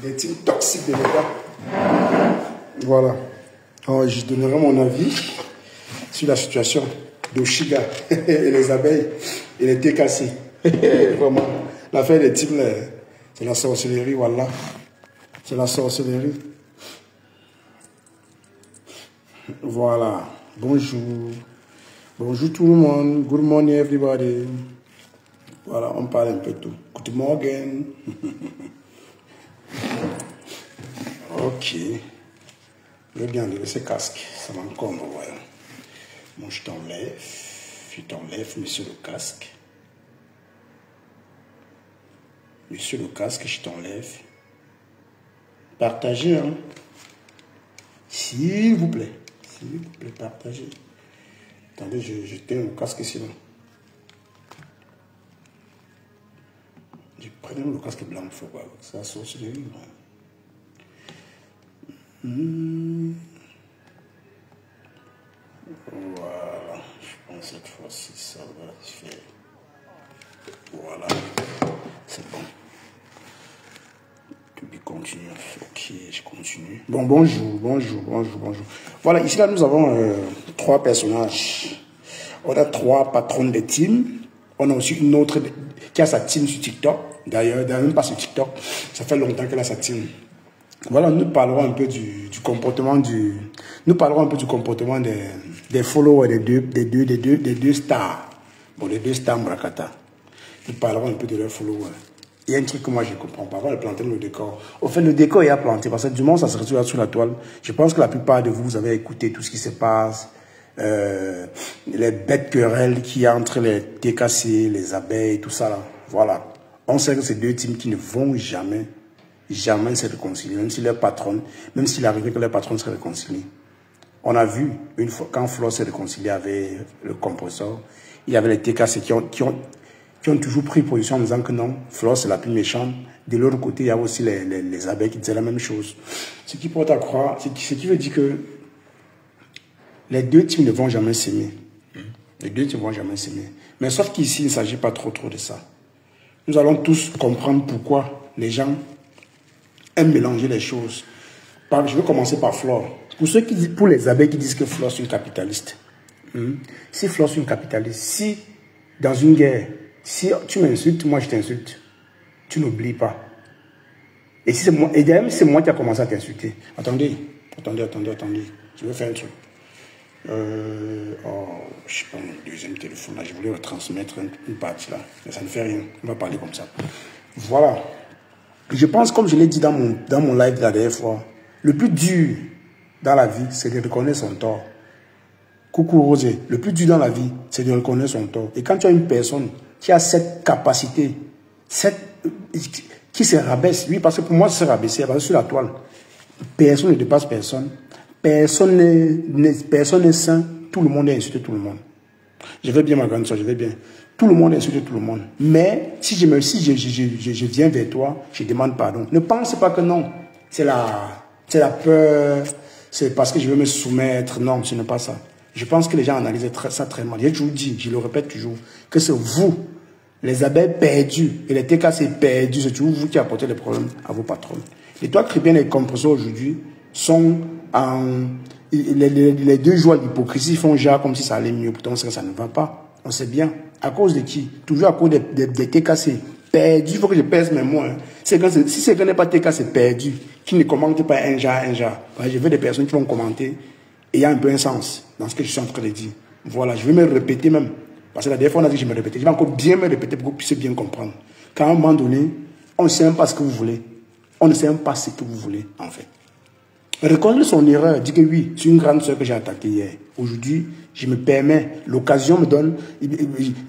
des teams toxiques de l'État. Voilà. Alors, je donnerai mon avis sur la situation d'Oshiga et les abeilles et les TKC. Vraiment, l'affaire des teams, c'est la sorcellerie, voilà. C'est la sorcellerie. Voilà. Bonjour. Bonjour tout le monde. Good morning everybody. Voilà, on parle un peu de tout. Good morning. Ok. Je vais bien enlever ce casque. Ça m'encombre, voilà. Bon, je t'enlève. Je t'enlève, monsieur le casque. Monsieur le casque, je t'enlève. Partagez, hein. S'il vous plaît. S'il vous plaît, partagez. Attendez, je tiens le casque ici, là. Je prends le casque blanc, il faut pas. Ça sauce de lui. Voilà. Je pense que cette fois-ci, ça va faire. Voilà. C'est bon. Puis continue. Ok, je continue. Bon, bonjour. Voilà, ici, là, nous avons 3 personnages. On a 3 patrons de team. On a aussi une autre qui a sa team sur TikTok. D'ailleurs, même pas sur TikTok. Ça fait longtemps qu'elle a sa team. Voilà, nous parlerons un peu du comportement Nous parlerons un peu du comportement des followers des deux stars. Bon, les 2 stars Murakata. Nous parlerons un peu de leurs followers. Il y a un truc que moi je ne comprends pas. Avant de planter le décor. Au fait, le décor est à planter parce que du moment ça se retrouve sur la toile. Je pense que la plupart de vous, vous avez écouté tout ce qui se passe. Les bêtes querelles qu'il y a entre les TKC, les abeilles, tout ça là. Voilà. On sait que c'est 2 teams qui ne vont jamais se réconcilier, même si leur patronne, même s'il arrivait que leur patronne se réconcilie. On a vu, une fois, quand Flo s'est réconcilié avec le compresseur, il y avait les TKC qui ont toujours pris position en disant que non, Flo c'est la plus méchante. De l'autre côté, il y a aussi les abeilles qui disaient la même chose. Ce qui porte à croire, ce qui veut dire que les 2 teams ne vont jamais s'aimer. Les 2 teams ne vont jamais s'aimer. Mais sauf qu'ici, il ne s'agit pas trop de ça. Nous allons tous comprendre pourquoi les gens aiment mélanger les choses. Je vais commencer par Flore. Pour les abeilles qui disent que Flore est une capitaliste. Si Flore est une capitaliste, si dans une guerre, si tu m'insultes, moi je t'insulte, tu n'oublies pas. Et si c'est moi, et d'ailleurs c'est moi qui a commencé à t'insulter. Attendez. Je vais faire un truc. Je sais pas, mon deuxième téléphone là, je voulais retransmettre une partie là, mais ça ne fait rien, on va parler comme ça. Voilà. Je pense, comme je l'ai dit dans mon live la dernière fois, le plus dur dans la vie, c'est de reconnaître son tort. Coucou Rosé, le plus dur dans la vie, c'est de reconnaître son tort. Et quand tu as une personne qui a cette capacité, qui se rabaisse, oui, parce que pour moi, se rabaisser, parce que sur la toile, personne ne dépasse personne. Personne n'est sain, tout le monde est insulté, tout le monde. Je vais bien, ma grande soeur, je vais bien. Tout le monde insulte tout le monde. Mais si je viens vers toi, je demande pardon. Ne pense pas que non. C'est la peur, c'est parce que je veux me soumettre. Non, ce n'est pas ça. Je pense que les gens analysent ça très mal. J'ai toujours dit, je le répète toujours, que c'est vous, les abeilles perdues, et les TKC perdus, c'est toujours vous qui apportez les problèmes à vos patrons. Les toits chrétiens et les compresseurs aujourd'hui sont en... Les 2 joueurs d'hypocrisie font genre comme si ça allait mieux. Pourtant, ça ne va pas. On sait bien. À cause de qui? Toujours à cause des TKC. Perdu, il faut que je pèse mes mots. Hein. Si c'est qu'on n'est pas TKC perdu, qui ne commente pas un genre. Je veux des personnes qui vont commenter et il y a un peu un sens dans ce que je suis en train de dire. Voilà, je vais me répéter même. Parce que la dernière fois, on a dit que je me répétais. Je vais encore bien me répéter pour que vous puissiez bien comprendre. Qu'à un moment donné, on ne sait même pas ce que vous voulez. On ne sait même pas ce que vous voulez, en fait. Reconnaître son erreur, dit que oui, c'est une grande soeur que j'ai attaquée hier. Aujourd'hui, je me permets, l'occasion me donne,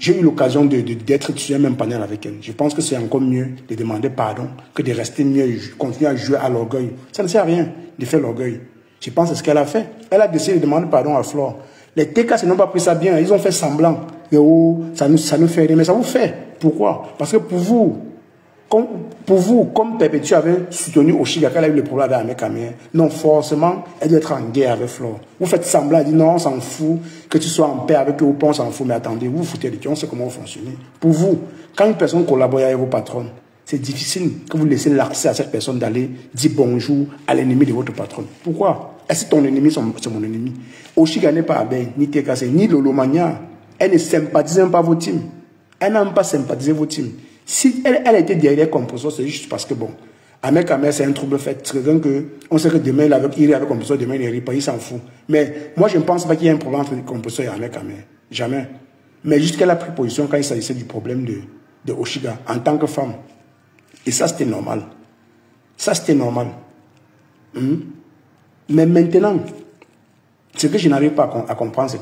j'ai eu l'occasion d'être sur un même panel avec elle. Je pense que c'est encore mieux de demander pardon que de rester mieux, continuer à jouer à l'orgueil. Ça ne sert à rien de faire l'orgueil. Je pense que c'est ce qu'elle a fait. Elle a décidé de demander pardon à Flore. Les TK n'ont pas pris ça bien, ils ont fait semblant. Et oh, ça nous fait rien, mais ça vous fait. Pourquoi? Parce que pour vous, comme Perpétue avait soutenu Oshiga quand elle a eu le problème avec Amé, non, forcément, elle doit être en guerre avec Flore. Vous faites semblant, elle dit non, on s'en fout, que tu sois en paix avec eux ou pas, on s'en fout, mais attendez, vous vous foutez de qui, on sait comment vous fonctionnez. Pour vous, quand une personne collabore avec vos patrons, c'est difficile que vous laissez l'accès à cette personne d'aller dire bonjour à l'ennemi de votre patron. Pourquoi? Est-ce que ton ennemi, c'est mon ennemi? Oshiga n'est pas Abeille, ni Tekase, ni Lolomania. Elle ne sympathise même pas vos teams. Elle n'a même pas sympathisé vos teams. Si elle était derrière Compressor, c'est juste parce que, bon, Ahmed Kamel, c'est un trouble fait. C'est quelqu'un que, on sait que demain, il irait avec Compressor, demain, il n'irait pas, il s'en fout. Mais moi, je ne pense pas qu'il y ait un problème entre Compressor et Ahmed Kamel. Jamais. Mais juste qu'elle a pris position quand il s'agissait du problème de Oshiga, en tant que femme. Et ça, c'était normal. Ça, c'était normal. Mais maintenant, ce que je n'arrive pas à comprendre, c'est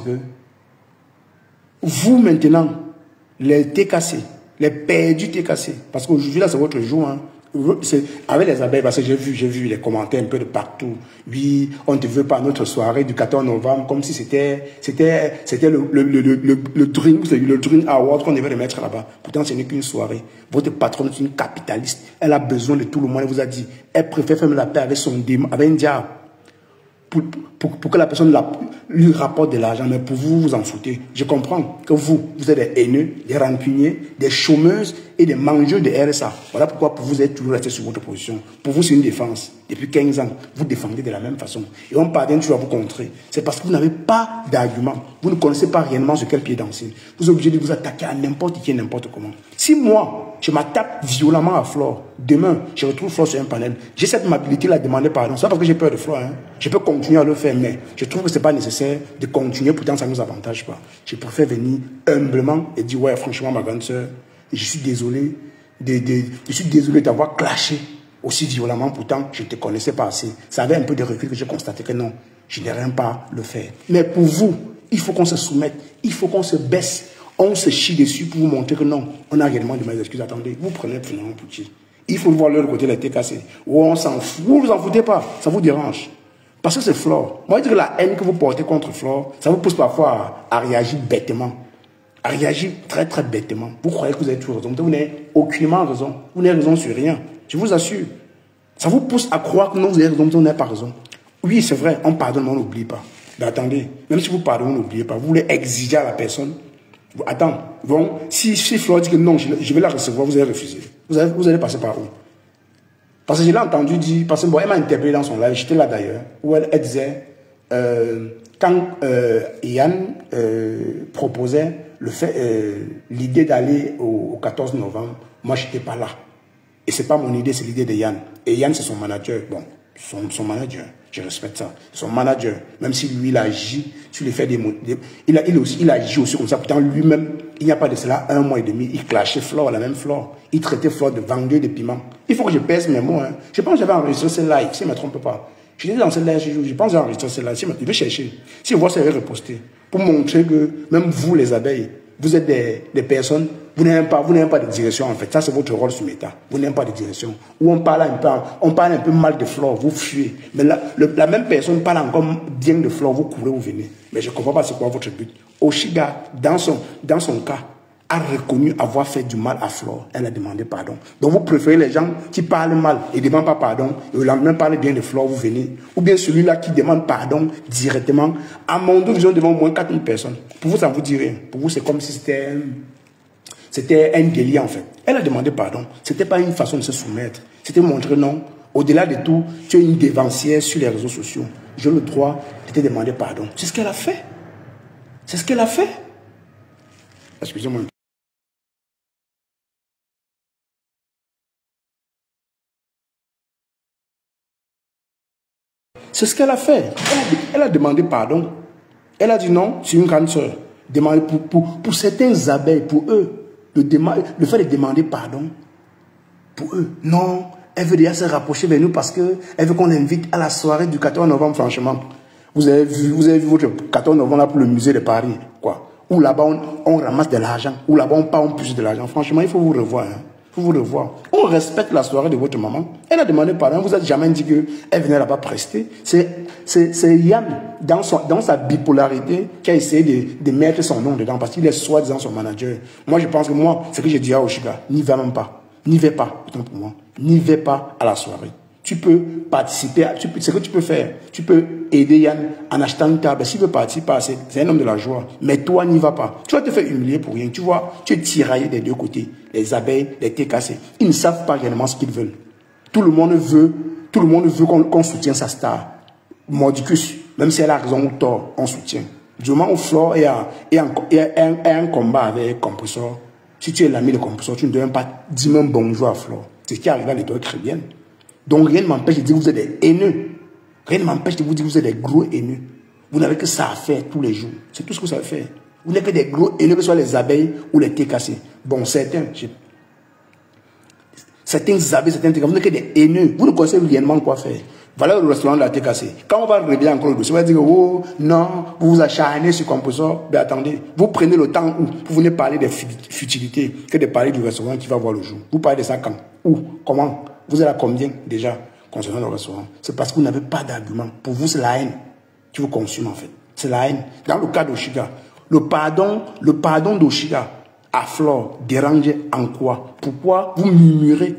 que vous, maintenant, les TKC, les perdus TKC, parce qu'aujourd'hui, là, c'est votre jour, hein, avec les abeilles, parce que j'ai vu les commentaires un peu de partout. Oui, on ne veut pas à notre soirée du 14 novembre, comme si c'était le Dream Award qu'on devait remettre là-bas. Pourtant, ce n'est qu'une soirée. Votre patronne est une capitaliste. Elle a besoin de tout le monde. Elle vous a dit, elle préfère faire la paix avec son démon, avec un diable. Pour que la personne lui rapporte de l'argent, mais pour vous, vous en foutez. Je comprends que vous êtes des haineux, des rancuniers, des chômeuses et des mangeurs de RSA. Voilà pourquoi pour vous êtes toujours resté sur votre position. Pour vous, c'est une défense. Depuis 15 ans, vous défendez de la même façon. Et on parvient toujours à vous contrer. C'est parce que vous n'avez pas d'argument. Vous ne connaissez pas réellement sur quel pied danser. Vous êtes obligé de vous attaquer à n'importe qui, n'importe comment. Si moi, je m'attaque violemment à Flore, demain, je retrouve Flore sur un panel, j'ai cette amabilité-là de demander pardon. C'est pas parce que j'ai peur de Flore. Hein. Je peux continuer à le faire, mais je trouve que ce n'est pas nécessaire de continuer, pourtant ça ne nous avantage pas. Je préfère venir humblement et dire, ouais, franchement, ma grande soeur, je suis désolé de t'avoir clashé aussi violemment, pourtant je ne te connaissais pas assez. Ça avait un peu de recul que j'ai constaté que non, je n'ai rien pas le faire. Mais pour vous, il faut qu'on se soumette, il faut qu'on se baisse. On se chie dessus pour vous montrer que non, on a réellement de mes excuses. Attendez, vous prenez finalement pour qui? Il faut voir l'autre côté, la tête cassée. Ou on s'en fout. Vous ne vous en foutez pas, ça vous dérange. Parce que c'est Flore. Moi, je dis que la haine que vous portez contre Flore, ça vous pousse parfois à réagir bêtement. À réagir très, très bêtement. Vous croyez que vous avez toujours raison. Vous n'avez aucunement raison. Vous n'avez raison sur rien. Je vous assure. Ça vous pousse à croire que non, vous avez raison, vous n'avez pas raison. Oui, c'est vrai, on pardonne, mais on n'oublie pas. Mais attendez, même si vous pardonnez, n'oubliez pas. Vous voulez exiger à la personne. Attends, bon, si Flore dit que non, je vais la recevoir, vous allez refuser. Vous allez passer par où? Parce que je l'ai entendu dire, parce que bon, elle m'a interpellé dans son live, j'étais là d'ailleurs, où elle disait, quand Yann proposait l'idée d'aller au 14 novembre, moi je n'étais pas là. Et ce n'est pas mon idée, c'est l'idée de Yann. Et Yann, c'est son manager. Bon, son manager, je respecte ça. Son manager, même si lui, il agit sur les faits il agit aussi comme ça. Pourtant, lui-même, il n'y a pas de cela 1 mois et demi, il clashait Flore, la même Flore. Il traitait Flore de vendeur de piment. Il faut que je pèse mes mots. Hein. Je pense que j'avais enregistré ce live, si je ne me trompe pas. Je disais dans ce live, je pense que j'ai enregistré ce live. Je vais chercher. Si je vois ça, je vais reposter. Pour montrer que même vous, les abeilles, vous êtes des personnes, vous n'avez pas de direction en fait. Ça, c'est votre rôle sur Meta. Vous n'avez pas de direction. Ou on parle un peu mal de Flore, vous fuyez. Mais la même personne parle encore bien de Flore, vous courez, vous venez. Mais je ne comprends pas c'est quoi votre but. Oshiga, dans son cas, a reconnu avoir fait du mal à Flore. Elle a demandé pardon. Donc vous préférez les gens qui parlent mal et ne demandent pas pardon, et le lendemain parlent bien de Flore, vous venez. Ou bien celui-là qui demande pardon directement. À mon dos, ils ont devant au moins 4000 personnes. Pour vous, ça vous dit rien. Pour vous, c'est comme si c'était un délit en fait. Elle a demandé pardon. Ce n'était pas une façon de se soumettre. C'était montrer non. Au-delà de tout, tu es une dévancière sur les réseaux sociaux. J'ai le droit de te demander pardon. C'est ce qu'elle a fait. C'est ce qu'elle a fait. Excusez-moi. C'est ce qu'elle a fait. Elle a demandé pardon. Elle a dit non, c'est une grande soeur. Pour certains abeilles, pour eux, le fait de demander pardon, pour eux, non, elle veut déjà se rapprocher de nous parce qu'elle veut qu'on l'invite à la soirée du 14 novembre, franchement. Vous avez vu votre 14 novembre là pour le musée de Paris, quoi. Où là-bas on ramasse de l'argent, où là-bas on parle plus de l'argent. Franchement, il faut vous revoir. Hein. Il faut vous revoir. On respecte la soirée de votre maman. Elle a demandé pardon. Vous n'avez jamais dit qu'elle venait là-bas prester. C'est Yann, dans sa bipolarité, qui a essayé de mettre son nom dedans parce qu'il est soi-disant son manager. Moi, je pense que ce que j'ai dit à Oshiga, n'y va même pas. N'y vais pas, autant pour moi. N'y vais pas à la soirée. tu peux participer, ce que tu peux faire, tu peux aider Yann en achetant une table. S'il veut participer, c'est un homme de la joie. Mais toi, n'y vas pas. Tu vas te faire humilier pour rien. Tu vois, tu es tiraillé des deux côtés. Les abeilles, les thés cassés. Ils ne savent pas réellement ce qu'ils veulent. Tout le monde veut qu'on soutienne sa star. Mordicus, même si elle a raison ou tort, on soutient. Du moment où Flore est un combat avec Compressor, si tu es l'ami de Compressor, tu ne dois même pas dire même bonjour à Flore. C'est ce qui arrive à l'étoile chrétienne. Donc rien ne m'empêche de dire que vous êtes des haineux. Rien ne m'empêche de vous dire que vous êtes des gros haineux. Vous n'avez que ça à faire tous les jours. C'est tout ce que vous savez faire. Vous n'êtes que des gros haineux, que ce soit les abeilles ou les thés cassés. Bon, certains abeilles, certains thés cassés, vous n'êtes que des haineux. Vous ne connaissez réellement quoi faire. Voilà le restaurant de la thé cassée. Quand on va réveiller encore le dossier, on va dire, oh non, vous vous acharnez sur Compressor. Mais attendez, vous prenez le temps où vous venez parler des futilités que de parler du restaurant qui va voir le jour. Vous parlez de ça quand? Où? Comment? Vous êtes à combien déjà concernant le restaurant? C'est parce que vous n'avez pas d'argument. Pour vous, c'est la haine qui vous consume en fait. C'est la haine. Dans le cas d'Oshiga, le pardon d'Oshiga à Flore dérange en quoi? Pourquoi vous murmurez?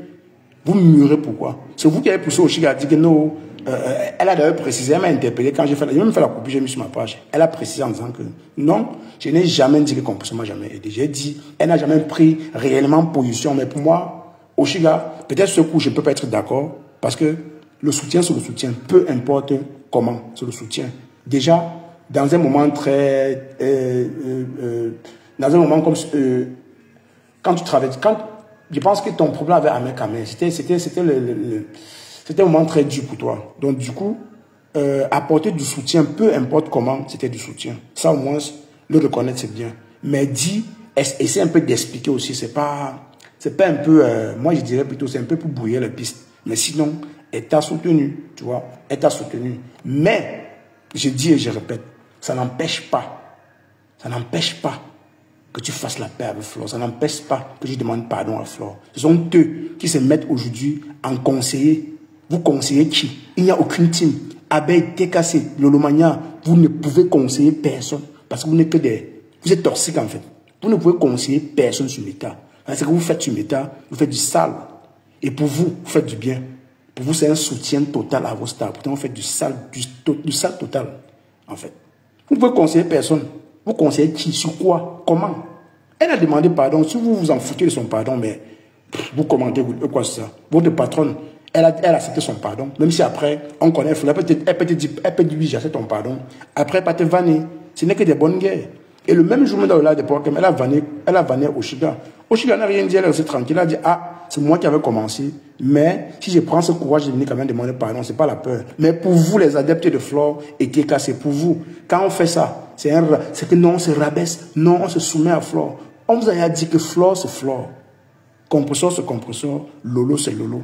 Vous murmurez pourquoi? C'est vous qui avez poussé Oshiga à dire que non. Elle a d'ailleurs précisé, elle m'a interpellé quand j'ai même fait la copie, j'ai mis sur ma page. Elle a précisé en disant que non, je n'ai jamais dit que Compressor m'a jamais aidé. J'ai dit, elle n'a jamais pris réellement position. Mais pour moi, Oshiga, peut-être ce coup, je ne peux pas être d'accord parce que le soutien, c'est le soutien. Peu importe comment, c'est le soutien. Déjà, dans un moment très... dans un moment comme... quand tu travailles... Je pense que ton problème avec Ahmed Kamel, c'était un moment très dur pour toi. Donc, du coup, apporter du soutien, peu importe comment, c'était du soutien. Ça, au moins, le reconnaître, c'est bien. Mais dis, essaie un peu d'expliquer aussi. C'est pas un peu, moi, je dirais plutôt, c'est un peu pour brouiller la piste. Mais sinon, elle t'a soutenu, tu vois. Elle t'a soutenu. Mais, je dis et je répète, ça n'empêche pas que tu fasses la paix avec Flore. Ça n'empêche pas que tu demandes pardon à Flore. Ce sont eux qui se mettent aujourd'hui en conseiller. Vous conseillez qui? Il n'y a aucune team. Abeille, thé cassé, Lolomania, vous ne pouvez conseiller personne. Parce que vous n'êtes que des... Vous êtes toxique en fait. Vous ne pouvez conseiller personne sur Meta. Ce que vous faites sur Meta, vous faites du sale. Et pour vous, vous faites du bien. Pour vous, c'est un soutien total à vos stars. Pourtant, vous faites du sale total, en fait. Vous ne pouvez conseiller personne. Vous conseillez qui? Sur quoi? Comment? Elle a demandé pardon. Si vous vous en foutez de son pardon, mais vous commentez quoi c'est ça? Votre patronne, elle a accepté son pardon. Même si après, on connaît, elle peut te dire, oui, j'accepte ton pardon. Après, elle peut te vanner. Ce n'est que des bonnes guerres. Et le même jour, dans le live de Pokémon, elle a vanné Oshiga. Oshiga n'a rien dit, elle est aussi tranquille. Elle a dit, ah, c'est moi qui avais commencé. Mais si je prends ce courage, je vais venir quand même demander pardon. C'est pas la peur. Mais pour vous, les adeptes de Flore et Keka, c'est pour vous. Quand on fait ça, c'est que non, on se rabaisse. Non, on se soumet à Flore. On vous a dit que Flore, c'est Flore. Compressor, c'est Compressor. Lolo, c'est Lolo.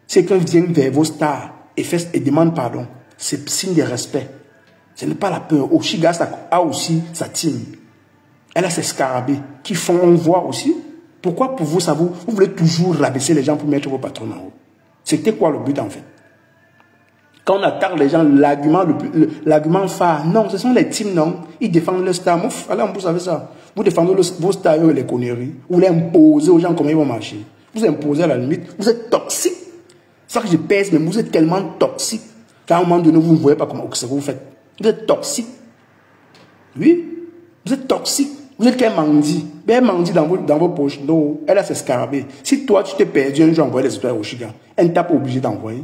C'est quand vient vers vos stars et demande pardon. C'est signe de respect. Ce n'est pas la peur. Oshiga a aussi sa team. Elle a ses scarabées qui font on voit aussi. Pourquoi pour vous, ça vous voulez toujours rabaisser les gens pour mettre vos patrons en haut? C'était quoi le but en fait? Quand on attaque les gens, l'argument phare, non, ce sont les teams, non. Ils défendent le star. Allez, vous savez ça. Vous défendez vos stars et les conneries. Vous les imposez aux gens comment ils vont marcher. Vous imposez à la limite. Vous êtes toxique. C'est ça que je pèse, mais vous êtes tellement toxique qu'à un moment donné, vous ne voyez pas comment ce que vous faites. Vous êtes toxique. Oui, vous êtes toxique. Vous êtes qu'un mandi. Mais un mandi dans vos poches. Non, elle a ses scarabées. Si toi, tu t'es perdu un jour, envoyer les histoires au Oshiga, elle ne t'a pas obligé d'envoyer.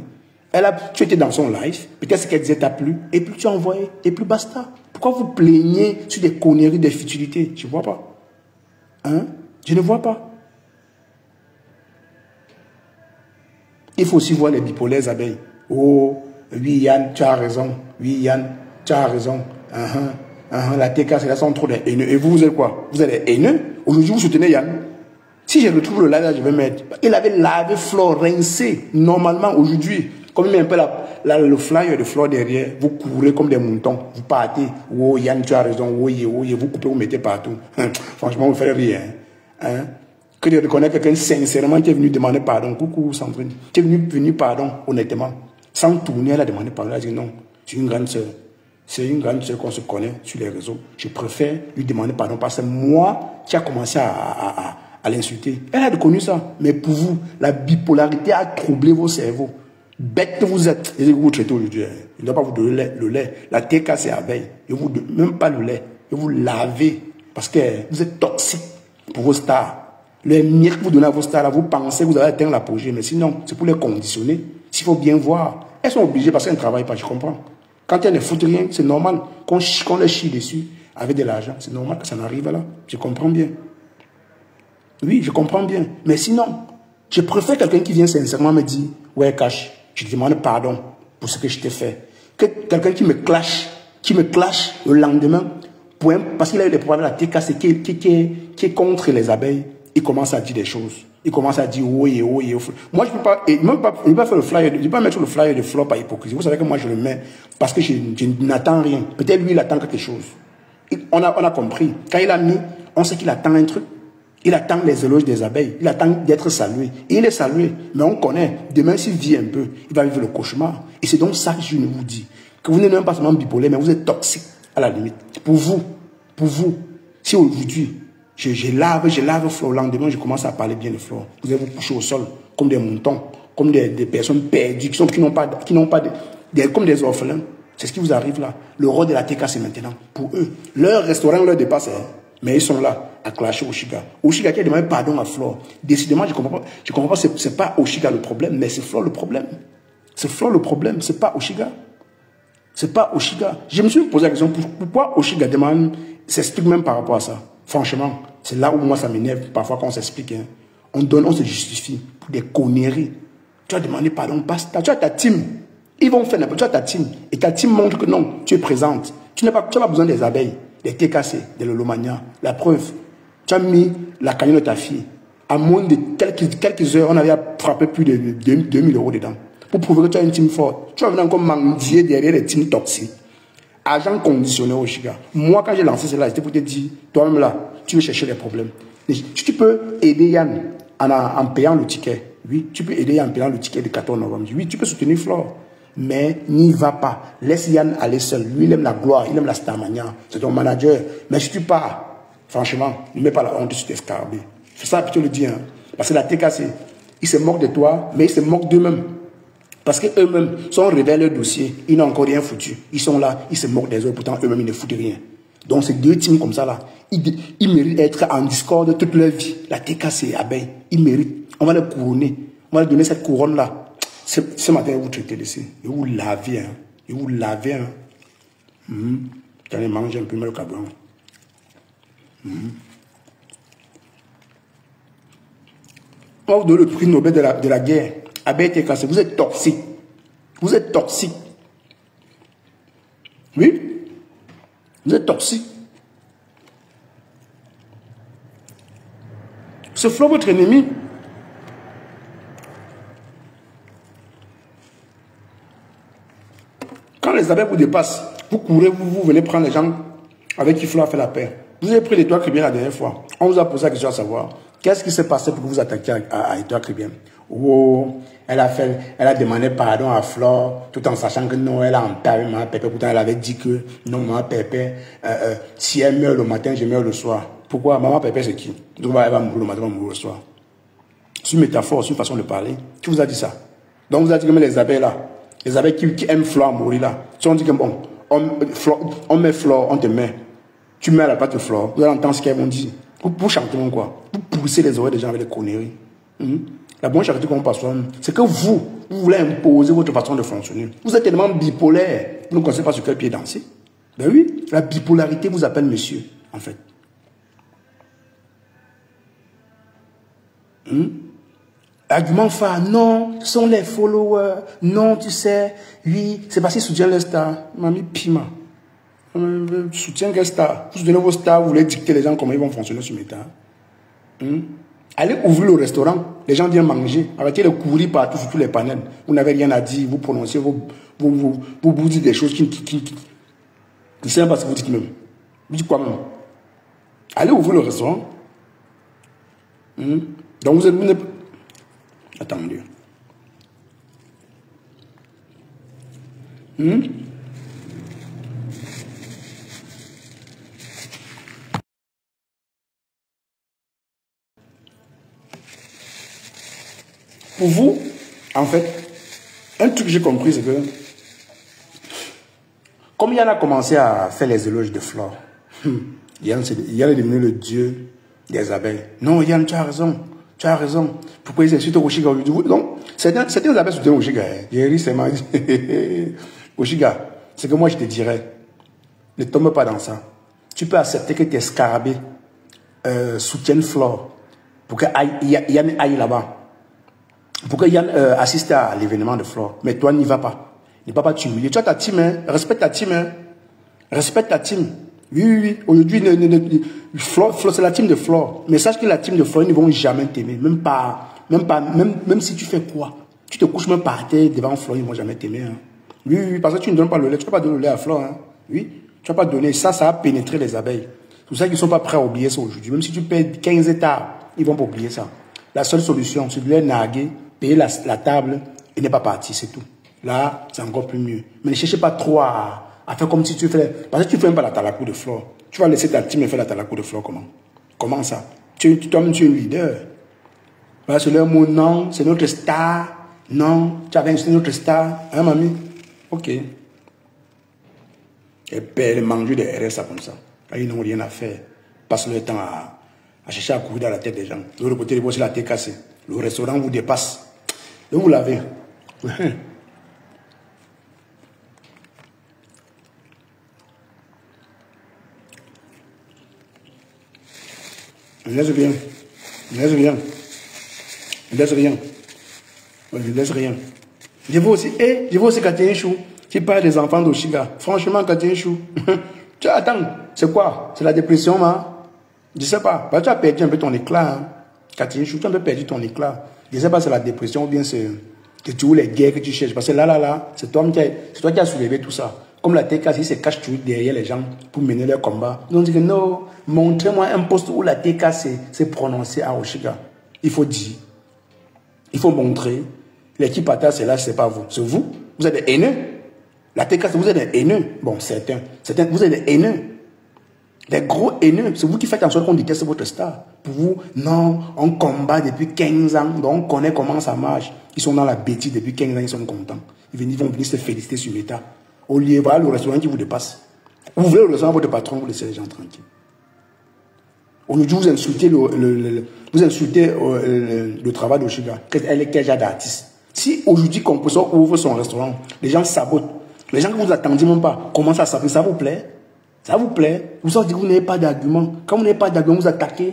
Tu étais dans son live, peut-être ce qu'elle disait t'a plu, et puis tu as envoyé, et puis basta. Pourquoi vous plaignez sur des conneries, des futilités? Je ne vois pas. Hein? Je ne vois pas. Il faut aussi voir les bipolaires abeilles. Oh, oui Yann, tu as raison. Oui Yann, tu as raison. La TK, c'est là, sont trop des haineux. Et vous êtes quoi? Vous êtes des haineux? Aujourd'hui, vous soutenez Yann. Si je retrouve le live, là, je vais mettre. Il avait lavé Flore, rincé. Normalement, aujourd'hui, comme il met un peu le flyer de Flore derrière, vous courez comme des moutons. Vous partez. Oh, Yann, tu as raison. Oh, vous coupez, vous mettez partout. Franchement, vous ne faites rien. Hein? Que je reconnais quelqu'un sincèrement qui est venu demander pardon. Coucou, Sandrine. Qui est venu pardon, honnêtement. Sans tourner, elle a demandé pardon. Elle a dit non, c'est une grande sœur. C'est une grande sœur qu'on se connaît sur les réseaux. Je préfère lui demander pardon parce que c'est moi qui a commencé à l'insulter. Elle a reconnu ça. Mais pour vous, la bipolarité a troublé vos cerveaux. Bête que vous êtes. Et vous traitez aujourd'hui. Il ne doit pas vous donner le lait. La TK, c'est abeille. Et vous ne même pas le lait. Et vous lavez. Parce que vous êtes toxique pour vos stars. Les miel que vous donnez à vos stars, là, vous pensez que vous avez atteint l'apogée. Mais sinon, c'est pour les conditionner. S'il faut bien voir. Elles sont obligées parce qu'elles ne travaillent pas, je comprends. Quand elles ne foutent rien, c'est normal qu'on les chie dessus avec de l'argent. C'est normal que ça n'arrive là. Je comprends bien. Oui, je comprends bien. Mais sinon, je préfère quelqu'un qui vient sincèrement me dire, ouais, Cash, je te demande pardon pour ce que je t'ai fait. Que quelqu'un qui me clash le lendemain, parce qu'il a eu des problèmes à la TK, qui est contre les abeilles, il commence à dire des choses. Il commence à dire oui. Moi, je ne peux pas, et même pas, je ne peux pas faire le flyer, je ne peux pas mettre le flyer de flop par hypocrisie. Vous savez que moi, je le mets parce que je n'attends rien. Peut-être lui, il attend quelque chose. On a compris. Quand il a mis, on sait qu'il attend un truc. Il attend les éloges des abeilles. Il attend d'être salué. Et il est salué. Mais on connaît. Demain, s'il vit un peu, il va vivre le cauchemar. Et c'est donc ça que je vous dis. Que vous n'êtes même pas seulement bipolaire, mais vous êtes toxique à la limite. Pour vous. Si aujourd'hui, je lave Flore, le lendemain, je commence à parler bien de Flore. Vous allez vous coucher au sol comme des moutons, comme des personnes perdues, qui n'ont pas comme des orphelins. C'est ce qui vous arrive là. Le rôle de la TK, c'est maintenant. Pour eux, leur restaurant leur dépasse. Mais ils sont là à clasher Oshiga. Oshiga qui a demandé pardon à Flore. Décidément, je ne comprends pas. C'est pas Oshiga le problème, mais c'est Flore le problème. C'est Flore le problème, c'est pas Oshiga. C'est pas Oshiga. Je me suis posé la question, pourquoi Oshiga demande, s'explique même par rapport à ça. Franchement, c'est là où moi ça m'énerve parfois quand on s'explique. Hein. On se justifie pour des conneries. Tu as demandé pardon, basta. Tu as ta team. Ils vont faire n'importe quoi. Tu as ta team. Et ta team montre que non, tu es présente. Tu n'as pas besoin des abeilles, des TKC, des Lolomania. La preuve, tu as mis la cagnotte de ta fille. À moins de quelques heures, on avait frappé plus de 2000 € dedans. Pour prouver que tu as une team forte. Tu vas venir encore mendier derrière les teams toxiques. Agent conditionné au Chiga. Moi, quand j'ai lancé cela, c'était pour te dire, toi-même là, tu veux chercher les problèmes. Tu peux aider Yann en payant le ticket. Oui, tu peux aider Yann en payant le ticket de 14 novembre. Oui, tu peux soutenir Flore. Mais n'y va pas. Laisse Yann aller seul. Lui, il aime la gloire, il aime la starmania. C'est ton manager. Mais si tu pars, franchement, ne mets pas la honte sur tes escarbés. C'est ça que tu le dis. Hein. Parce que la TKC, ils se moquent de toi, mais ils se moquent d'eux-mêmes. Parce qu'eux-mêmes, si on révèle leur dossier, ils n'ont encore rien foutu. Ils sont là, ils se moquent des autres, pourtant eux-mêmes, ils ne foutent rien. Donc ces deux teams comme ça, là, ils méritent d'être en discorde toute leur vie. La TKC, abeille, ils méritent. On va les couronner. On va leur donner cette couronne-là. Ce matin, vous traitez ici. Et vous lavez. Hein. Et vous lavez. Hein. Tu allez manger un peu, mais le cabron. On va vous donner le prix Nobel de la guerre. Abeille TKC, vous êtes toxique. Vous êtes toxique. Oui? Vous êtes toxique. Ce Flore, votre ennemi. Quand les abeilles vous dépassent, vous courez, vous venez prendre les gens avec qui Flore a fait la paix. Vous avez pris l'Étoile Chrétienne la dernière fois. On vous a posé la question à savoir, qu'est-ce qui s'est passé pour que vous attaquiez à l'Étoile Chrétienne? Oh, elle a demandé pardon à Flore, tout en sachant que non, elle a entamé Maman Pépé. Pourtant, elle avait dit que non, Maman Pépé, si elle meurt le matin, je meurs le soir. Pourquoi? Maman Pépé, c'est qui? Donc, elle va mourir le matin, elle va mourir le soir. C'est une métaphore, c'est une façon de parler. Qui vous a dit ça? Donc, vous avez dit que les abeilles là, les abeilles qui aiment Flore mourir là, si on dit que bon, on met Flore, on te met, tu mets à la patte de Flore, vous allez entendre ce qu'elles vont dire. Vous chantez quoi? Vous poussez les oreilles des gens avec des conneries. La bonne charité qu'on passe, c'est que vous voulez imposer votre façon de fonctionner. Vous êtes tellement bipolaire, vous ne connaissez pas sur quel pied danser. Ben oui, la bipolarité vous appelle monsieur, en fait. Argument phare, non, ce sont les followers, non, tu sais, oui, c'est parce qu'ils soutiennent les stars. Mamie Pima. Soutien quelle star? Vous soutenez vos stars, vous voulez dicter les gens comment ils vont fonctionner sur Meta. Allez ouvrir le restaurant, les gens viennent manger, arrêtez de courir partout sur tous les panels. Vous n'avez rien à dire, vous prononcez, vous dites des choses qui ne savent pas ce que vous dites même. Vous dites quoi même? Allez ouvrir le restaurant. Donc vous êtes... Attendez. Pour vous, en fait, Un truc que j'ai compris, c'est que, comme Yann a commencé à faire les éloges de Flore, Yann est devenu le dieu des abeilles. Non, Yann, tu as raison. Tu as raison. Pourquoi ils insultent Oshiga aujourd'hui? Donc, certains abeilles soutiennent Oshiga. J'ai c'est ma Oshiga, c'est que moi je te dirais, ne tombe pas dans ça. Tu peux accepter que tes scarabées soutiennent Flore pour que Yann aille là-bas. Pour que Yann assiste à l'événement de Flore. Mais toi, n'y vas pas. Ne va pas t'humilier. Tu as ta team, hein? Respecte ta team. Hein? Respecte ta team. Oui, oui, oui. Aujourd'hui, c'est la team de Flore. Mais sache que la team de Flore, ils ne vont jamais t'aimer. Même si tu fais quoi. Tu te couches même par terre devant Flore, ils ne vont jamais t'aimer. Hein? Oui, oui, parce que tu ne donnes pas le lait. Tu ne vas pas donner le lait à Flore. Hein? Oui, tu ne vas pas donner. Ça a pénétré les abeilles. C'est pour ça qu'ils ne sont pas prêts à oublier ça aujourd'hui. Même si tu payes 15 états, ils ne vont pas oublier ça. La seule solution, c'est de les narguer, payer la table et n'est pas parti, c'est tout. Là, c'est encore plus mieux. Mais ne cherchez pas trop à faire comme si tu fais... Parce que tu ne fais même pas la talakou de Flore. Tu vas laisser ta team faire la talakou de Flore comment? Comment ça? Toi-même, tu es un leader. Voilà, c'est leur mot, non, c'est notre star. Non, tu avais insulté notre star. Hein, mamie? Ok. Et père, manger des RSA comme ça. Là, ils n'ont rien à faire. Passe le temps à chercher à courir dans la tête des gens. De l'autre côté, ils vont la tête cassée. Le restaurant vous dépasse. Et vous l'avez. Laisse rien. Laisse rien. Laisse rien. Laisse rien. Je veux aussi Katia Chou. Tu parles des enfants d'Oshiga. Franchement, Katia Chou. Tu attends. C'est quoi? C'est la dépression, ma? Je ne sais pas. Bah, tu as perdu un peu ton éclat. Hein. Katia Chou, tu as un peu perdu ton éclat. Je ne sais pas si c'est la dépression ou bien c'est que tu veux les guerres que tu cherches. Parce que là, c'est toi qui as soulevé tout ça. Comme la TK, si se cache toujours derrière les gens pour mener leur combat. Ils ont dit que non, montrez-moi un poste où la TK s'est prononcée à Oshiga. Il faut dire. Il faut montrer. L'équipe Ata, c'est là, c'est pas vous. C'est vous. Vous êtes des haineux. La TK, vous êtes des haineux. Bon, certains. Vous êtes des haineux. Des gros haineux. C'est vous qui faites en sorte qu'on déteste votre star. Pour vous, non, on combat depuis 15 ans. Donc, on connaît comment ça marche. Ils sont dans la bêtise depuis 15 ans, ils sont contents. Ils vont venir se féliciter sur l'État. Au lieu, voilà le restaurant qui vous dépasse. Vous voulez le restaurant de votre patron, vous laissez les gens tranquilles. Aujourd'hui, vous insultez le travail d'Oshiga. Quel genre d'artiste. Si aujourd'hui, Compressor ouvre son restaurant, les gens sabotent. Les gens que vous attendiez même pas commencent à saboter. Ça vous plaît? Ça vous plaît? Vous savez que vous n'avez pas d'argument. Quand vous n'avez pas d'argument, vous attaquez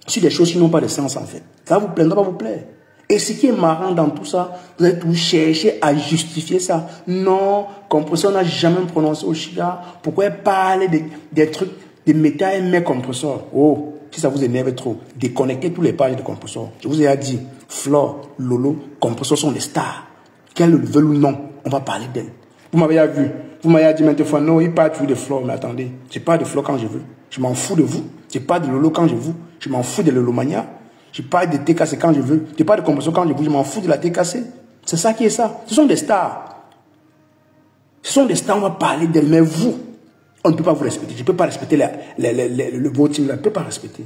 sur des choses qui n'ont pas de sens en fait. Ça vous plaît? Ça ne va pas vous plaire. Et ce qui est marrant dans tout ça, vous allez tout chercher à justifier ça. Non, Compressor n'a jamais prononcé Oshiga. Pourquoi parler des trucs, des méta mais Compressor? Oh, si ça vous énerve trop, déconnectez tous les pages de Compressor. Je vous ai dit, Flore, Lolo, Compressor sont des stars. Qu'elles le veulent ou non, on va parler d'elles. Vous m'avez vu, vous m'avez dit maintes fois, non, il parle toujours de Flore, mais attendez, je parle de Flore quand je veux. Je m'en fous de vous. Je parle de Lolo quand je veux. Je m'en fous de Lolomania. Je parle de TKC quand je veux. Je parle de Compressor quand je veux. Je m'en fous de la TKC. C'est ça qui est ça. Ce sont des stars. Ce sont des stars, on va parler d'elles. Mais vous, on ne peut pas vous respecter. Je ne peux pas respecter le voting là. Je ne peux pas respecter.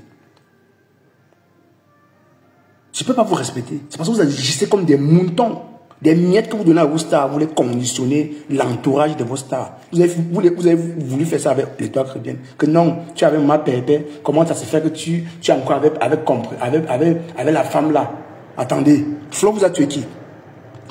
Je ne peux pas vous respecter. C'est parce que vous agissez comme des moutons. Des miettes que vous donnez à vos stars. Vous voulez conditionner l'entourage de vos stars. Vous avez voulu faire ça avec l'étoile chrétienne. Que non, tu avais ma pépé. Comment ça se fait que tu es encore avec la femme là? Attendez, Flo vous a tué qui?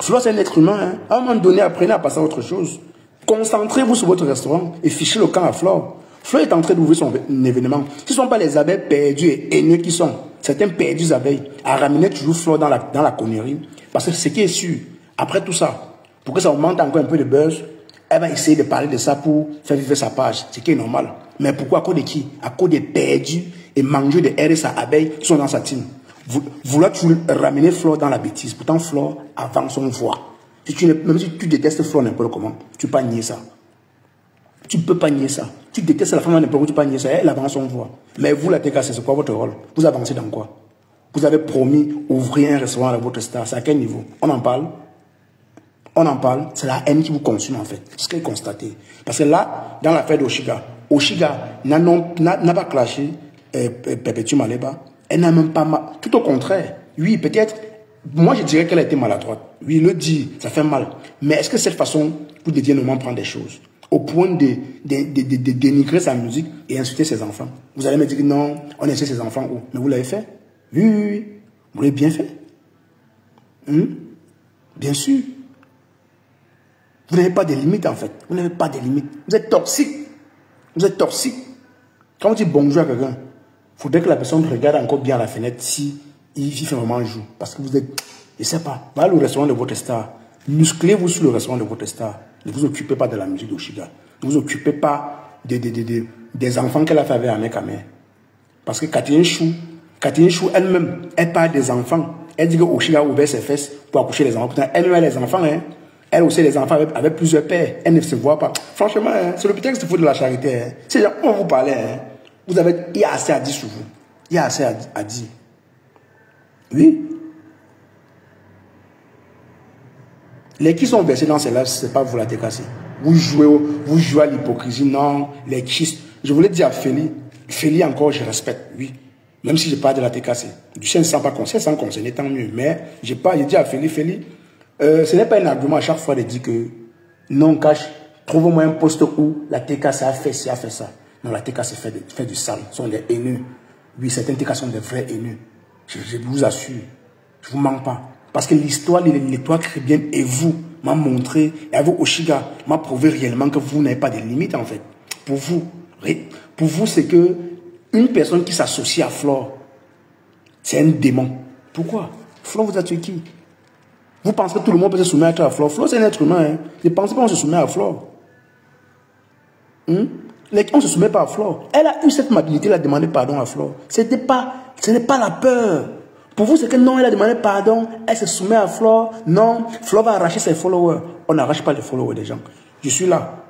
Flo c'est un être humain. Hein? À un moment donné, apprenez à passer à autre chose. Concentrez-vous sur votre restaurant et fichez le camp à Flo. Flo est en train d'ouvrir son événement. Ce ne sont pas les abeilles perdues et haineux qui sont. Certains perdus abeilles à ramener toujours Flo dans la connerie. Parce que ce qui est sûr, après tout ça, pour que ça augmente encore un peu de buzz, elle va essayer de parler de ça pour faire vivre sa page, ce qui est normal. Mais pourquoi? À cause de qui? À cause des perdus et mangeurs de RSA abeilles qui sont dans sa team. Vouloir toujours ramener Flore dans la bêtise. Pourtant, Flore avance son voix. Même si tu détestes Flore n'importe comment, tu ne peux pas nier ça. Tu ne peux pas nier ça. Tu détestes la femme n'importe comment, tu ne peux pas nier ça. Elle avance son voix. Mais vous, la TKC, c'est quoi votre rôle? Vous avancez dans quoi? Vous avez promis ouvrir un restaurant avec votre star. C'est à quel niveau? On en parle? On en parle. C'est la haine qui vous consume en fait. C'est ce qu'elle constaté. Parce que là, dans l'affaire d'Oshiga, Oshiga n'a pas clashé Perpetuum Maleba. Elle n'a même pas... Tout au contraire. Oui, peut-être, Moi, je dirais qu'elle a été maladroite. Oui, il le dit, ça fait mal. Mais est-ce que cette façon, vous deviez normalement prendre des choses au point de dénigrer sa musique et insulter ses enfants? Vous allez me dire que non, on insulte ses enfants où? Mais vous l'avez fait? Oui, oui, oui. Vous l'avez bien fait. Bien sûr. Vous n'avez pas de limites, en fait. Vous n'avez pas de limites. Vous êtes toxique. Vous êtes toxique. Quand vous dites bonjour à quelqu'un, il faudrait que la personne regarde encore bien à la fenêtre si il fait vraiment un jour. Parce que vous êtes, je ne sais pas, va au restaurant de votre star. Musclez-vous sur le restaurant de votre star. Ne vous occupez pas de la musique d'Oshiga. Ne vous occupez pas des enfants qu'elle a fait avec Ahmed Kamé. Parce que Catherine Chou elle-même, elle parle des enfants. Elle dit que Oshiga a ouvert ses fesses pour accoucher les enfants. Pourtant, elle-même a les enfants. Hein. Elle aussi les enfants avec plusieurs pères. Elle ne se voit pas. Franchement, hein, c'est le petit qui se fout de la charité. Hein. C'est genre, on vous parlait. Hein. Il y a assez à dire sur vous. Il y a assez à dire. Oui. Les qui sont versés dans ces lives, ce n'est pas vous la décasser. Vous jouez à l'hypocrisie. Non, les chistes. Je voulais dire à Feli encore, je respecte, oui. Même si je parle de la TKC. Du chien ne sent pas conseil, sans concerner, tant mieux. Mais je dis à Feli, ce n'est pas un argument à chaque fois de dire que non, cache, trouve-moi un poste où la TKC a fait ci, a fait ça. Non, la TKC fait du sale. Ce sont des haineux. Oui, certaines TKC sont des vrais haineux. Je vous assure. Je ne vous mens pas. Parce que l'histoire chrétienne et vous m'a montré, et avec Oshiga, m'a prouvé réellement que vous n'avez pas de limites en fait. Pour vous, c'est que une personne qui s'associe à Flore, c'est un démon. Pourquoi? Flore vous a tué qui? Vous pensez que tout le monde peut se soumettre à Flore? Flore, c'est un être humain. Hein? Ne pensez pas qu'on se soumet à Flore. On ne se soumet pas à Flore. Elle a eu cette amabilité, elle a demandé pardon à Flore. Ce n'est pas la peur. Pour vous, c'est que non, elle a demandé pardon, elle se soumet à Flore. Non, Flore va arracher ses followers. On n'arrache pas les followers des gens. Je suis là.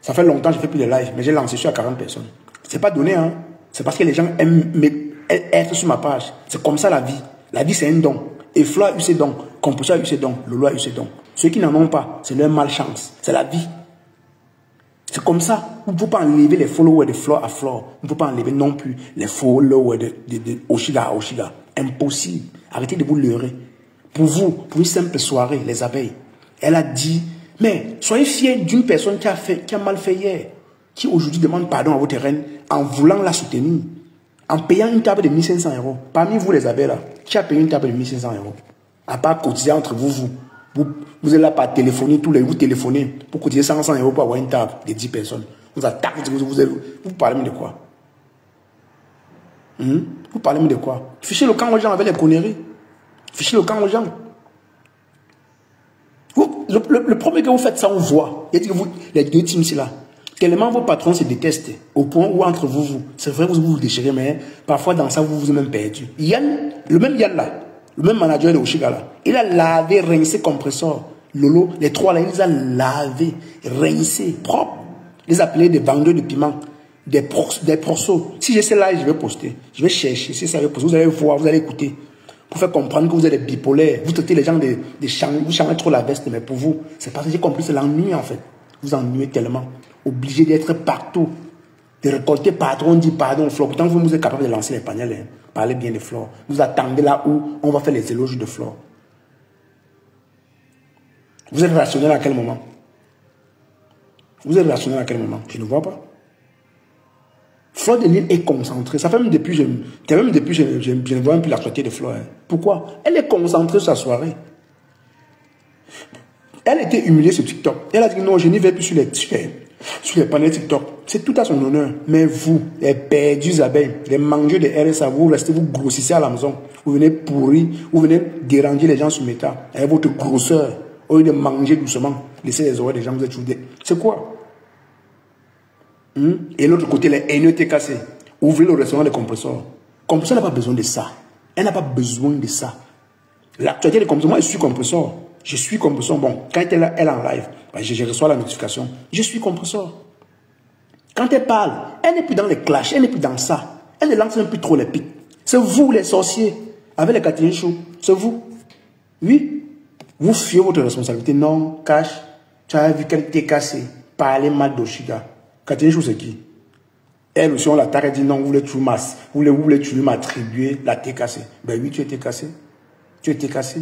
Ça fait longtemps que je ne fais plus de live, mais j'ai lancé sur 40 personnes. Ce n'est pas donné, hein. C'est parce que les gens aiment être sur ma page. C'est comme ça la vie. La vie, c'est un don. Et Flore a eu ses dons. Composé a eu ses dons. Lolo a eu ses dons. Ceux qui n'en ont pas, c'est leur malchance. C'est la vie. C'est comme ça. Vous ne pouvez pas enlever les followers de Flore à Flore. Vous ne pouvez pas enlever non plus les followers de Oshiga à Oshiga. Impossible. Arrêtez de vous leurrer. Pour vous, pour une simple soirée, les abeilles, elle a dit, mais soyez fiers d'une personne qui a mal fait hier, qui aujourd'hui demande pardon à votre reine en voulant la soutenir, en payant une table de 1500 €. Parmi vous, les abeilles là, qui a payé une table de 1500 €? À part cotiser entre vous êtes là par téléphoner, tous les vous téléphonez pour cotiser 500 € pour avoir une table de 10 personnes. Vous attaquez, vous parlez de quoi? Vous parlez de quoi? Fichez le camp aux gens avec les conneries. Fichez le camp aux gens. Le premier que vous faites ça, on voit. Il y a que les deux teams, c'est là. Tellement vos patrons se détestent. Au point où entre vous, c'est vrai que vous déchirez, mais parfois dans ça, vous êtes même perdu. Yann, le même Yann là, le même manager de Oshiga là, il a lavé, rincé compresseur. Lolo, les trois là, il les a lavés, rincés, propres. Les appelés des vendeurs de piment. Des procès. Si j'ai celle-là, je vais poster. Je vais chercher. Si ça va poster, vous allez voir, vous allez écouter. Pour faire comprendre que vous êtes bipolaires. Vous traitez les gens vous changez trop la veste, mais pour vous, c'est parce que j'ai compris, c'est l'ennui en fait. Vous ennuyez tellement. Obligé d'être partout. De récolter partout. On dit pardon, Flore. Pourtant, vous êtes capable de lancer les panels. Hein. Parlez bien de Flore. Vous attendez là où on va faire les éloges de Flore. Vous êtes rationnel à quel moment? Vous êtes rationnel à quel moment? Je ne vois pas. Flore de Lille est concentrée. Ça fait même depuis, je ne vois même plus la clarté de Flore. Hein. Pourquoi? Elle est concentrée sur sa soirée. Elle était humiliée sur TikTok. Elle a dit non, je n'y vais plus sur les panels TikTok. C'est tout à son honneur. Mais vous, les perdus abeilles, les mangeurs de RSA, vous restez, vous grossissez à la maison. Vous venez pourrir, vous venez déranger les gens sur Meta. Avec votre grosseur, au lieu de manger doucement, laissez les oreilles des gens vous êtes choudés. C'est quoi? Et l'autre côté, les haineux TKC. Ouvrez le restaurant de compresseurs. Compresseur n'a pas besoin de ça. Elle n'a pas besoin de ça. L'actualité des compresseurs, moi je suis compresseur. Je suis compresseur. Bon, quand elle est en live, je reçois la notification. Je suis compresseur. Quand elle parle, elle n'est plus dans les clashs, elle n'est plus dans ça. Elle ne lance même plus trop les pics. C'est vous les sorciers, avec les Catherine Chou. C'est vous. Oui. Vous fiez votre responsabilité. Non, cache. Tu as vu qu'elle t'est cassée. Parlez mal d'Oshiga. Catherine Chou, c'est qui? Elle aussi, on l'attaque, elle dit non, vous voulez tuer m'attribuer la TKC. Ben oui, tu étais cassé. Tu es TKC.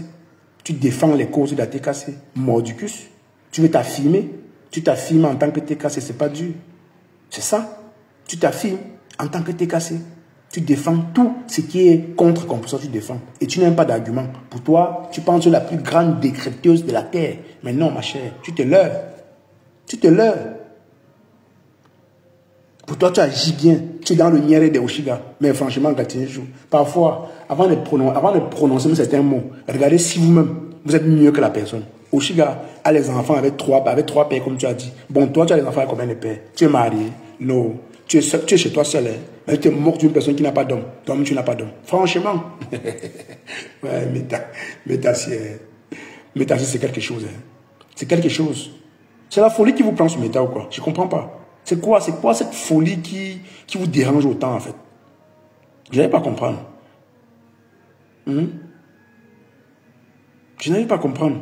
Tu défends les causes de la TKC. Mordicus. Tu veux t'affirmer. Tu t'affirmes en tant que TKC, c'est pas dur. C'est ça. Tu t'affirmes en tant que TKC. Tu défends tout ce qui est contre Compulsor, tu défends. Et tu n'as pas d'argument. Pour toi, tu penses la plus grande décrypteuse de la terre. Mais non, ma chère, tu te leurres. Tu te leurres. Pour toi, tu agis bien. Tu es dans le niéré de Oshiga. Mais franchement, Gatinjou, parfois, avant de prononcer certains mots, regardez si vous-même, vous êtes mieux que la personne. Oshiga a les enfants avec trois pères, comme tu as dit. Bon, toi, tu as les enfants avec combien de pères? Tu es marié? Non. Tu es chez toi seul. Hein? Mais tu es mort d'une personne qui n'a pas d'homme. Toi-même, tu n'as pas d'homme. Franchement. Ouais, Méta, c'est quelque chose. Hein? C'est quelque chose. C'est la folie qui vous prend sur Méta ou quoi? Je ne comprends pas. C'est quoi cette folie qui vous dérange autant, en fait? Je n'arrive pas à comprendre. Je n'arrive pas à comprendre.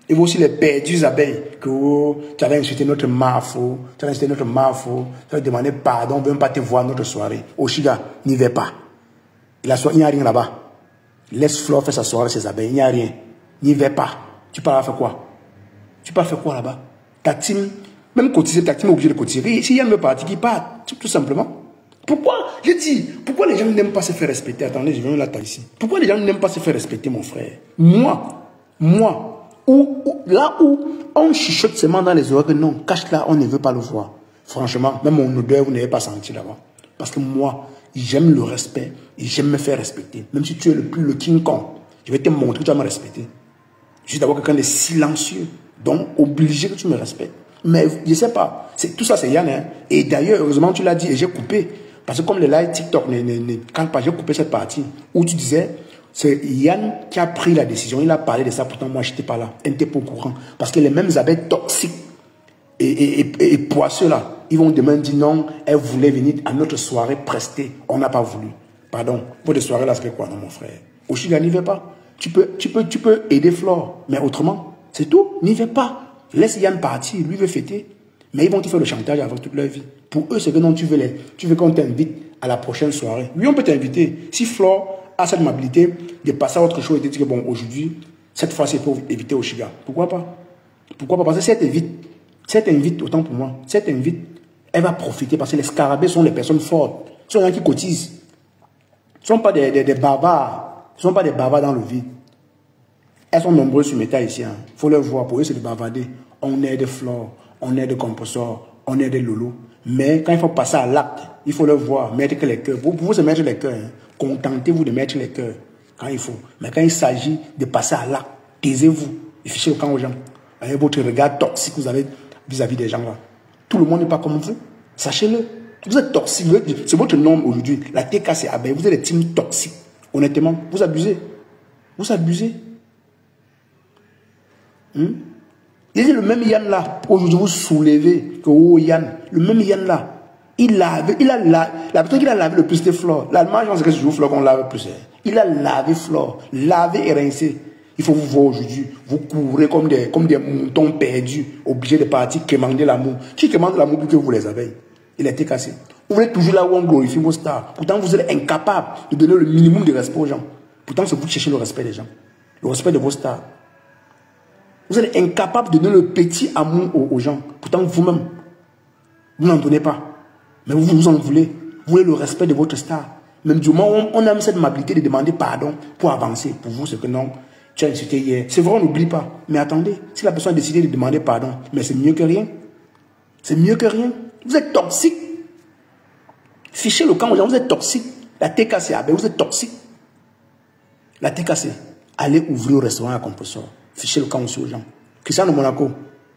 Et vous aussi les perdus abeilles, que tu avais insulté notre mafo, tu avais demandé pardon, on ne veut même pas te voir notre soirée. Oshiga, n'y va pas. Il n'y a rien là-bas. Laisse Flore faire sa soirée avec ses abeilles, il n'y a rien. N'y va pas. Tu pars faire quoi? Tu pars faire quoi là-bas? Ta team, même cotiser, ta team est obligée de cotiser. Si Yann veut partir, qui part, tout simplement. Pourquoi? Je dis, pourquoi les gens n'aiment pas se faire respecter? Attendez, je vais l'attendre ici. Pourquoi les gens n'aiment pas se faire respecter, mon frère? Moi, là où on chuchote seulement dans les oreilles que non, cache-là, on ne veut pas le voir. Franchement, même mon odeur, vous n'avez pas senti là-bas. Parce que moi, j'aime le respect et j'aime me faire respecter. Même si tu es le King Kong, je vais te montrer que tu vas me respecter. Je suis d'abord quelqu'un de silencieux, donc obligé que tu me respectes. Mais je ne sais pas, tout ça c'est Yann. Hein? Et d'ailleurs, heureusement, tu l'as dit et j'ai coupé. Parce que comme le live TikTok ne calme pas, j'ai coupé cette partie où tu disais, c'est Yann qui a pris la décision. Il a parlé de ça, pourtant moi je n'étais pas là. Il n'était pas au courant. Parce que les mêmes abeilles toxiques et poisseux là, ils vont demain dire non, elles voulaient venir à notre soirée prestée. On n'a pas voulu. Pardon, votre soirée là, c'est quoi, non mon frère? Oshiga, n'y va pas. Tu peux aider Flore, mais autrement, c'est tout. N'y va pas. Laisse Yann partir, lui veut fêter. Mais ils vont te faire le chantage avec toute leur vie. Pour eux, c'est que non, tu veux qu'on t'invite à la prochaine soirée. Oui, on peut t'inviter. Si Flore a cette amabilité de passer à autre chose et de dire que bon, aujourd'hui, cette fois, c'est pour éviter Oshiga. Pourquoi pas? Pourquoi pas? Parce que si elle t'invite, autant pour moi, si elle t'invite, elle va profiter parce que les scarabées sont les personnes fortes. Ce sont les gens qui cotisent. Ce ne sont pas des barbares. Ce ne sont pas des barbares dans le vide. Elles sont nombreuses sur Méta ici. Il faut les voir. Pour eux, c'est de bavarder. On est des Flore, on est des Compulsor, on est des Lolo. Mais quand il faut passer à l'acte, il faut le voir, mettre que les cœurs. Pour vous, c'est mettre les cœurs. Hein. Contentez-vous de mettre les cœurs quand il faut. Mais quand il s'agit de passer à l'acte, taisez-vous et fichez le camp aux gens. Avec votre regard toxique que vous avez vis-à-vis des gens là. Tout le monde n'est pas comme vous. Sachez-le. Vous êtes toxique. C'est votre nom aujourd'hui. La TKC abeille. Vous êtes des teams toxiques. Honnêtement, vous abusez. Vous abusez. Il dit le même Yann là, aujourd'hui vous soulevez que oh Yann, le même Yann là, la personne qui a lavé le plus de Flore, l'allemand, je pense que c'est toujours Flore qu'on lave plus. Il a lavé Flore, lavé et rincé. Il faut vous voir aujourd'hui, vous courez comme des moutons perdus, obligés de partir quémander l'amour. Qui quémande l'amour pour que vous les avez? Il a été cassé. Vous êtes toujours là où on glorifie vos stars. Pourtant, vous êtes incapable de donner le minimum de respect aux gens. Pourtant, c'est vous qui cherchez le respect des gens, le respect de vos stars. Vous êtes incapable de donner le petit amour aux gens. Pourtant, vous-même, vous n'en donnez pas. Mais vous en voulez. Vous voulez le respect de votre star. Même du moment où on a cette amabilité de demander pardon pour avancer. Pour vous, c'est que non, tu as insulté hier. C'est vrai, on n'oublie pas. Mais attendez, si la personne a décidé de demander pardon, mais c'est mieux que rien. C'est mieux que rien. Vous êtes toxique. Fichez le camp aux gens, vous êtes toxique. La TKC, vous êtes toxique. La TKC, allez ouvrir au restaurant à Compulsor. Fichez le camp aussi aux gens. Christian de Monaco,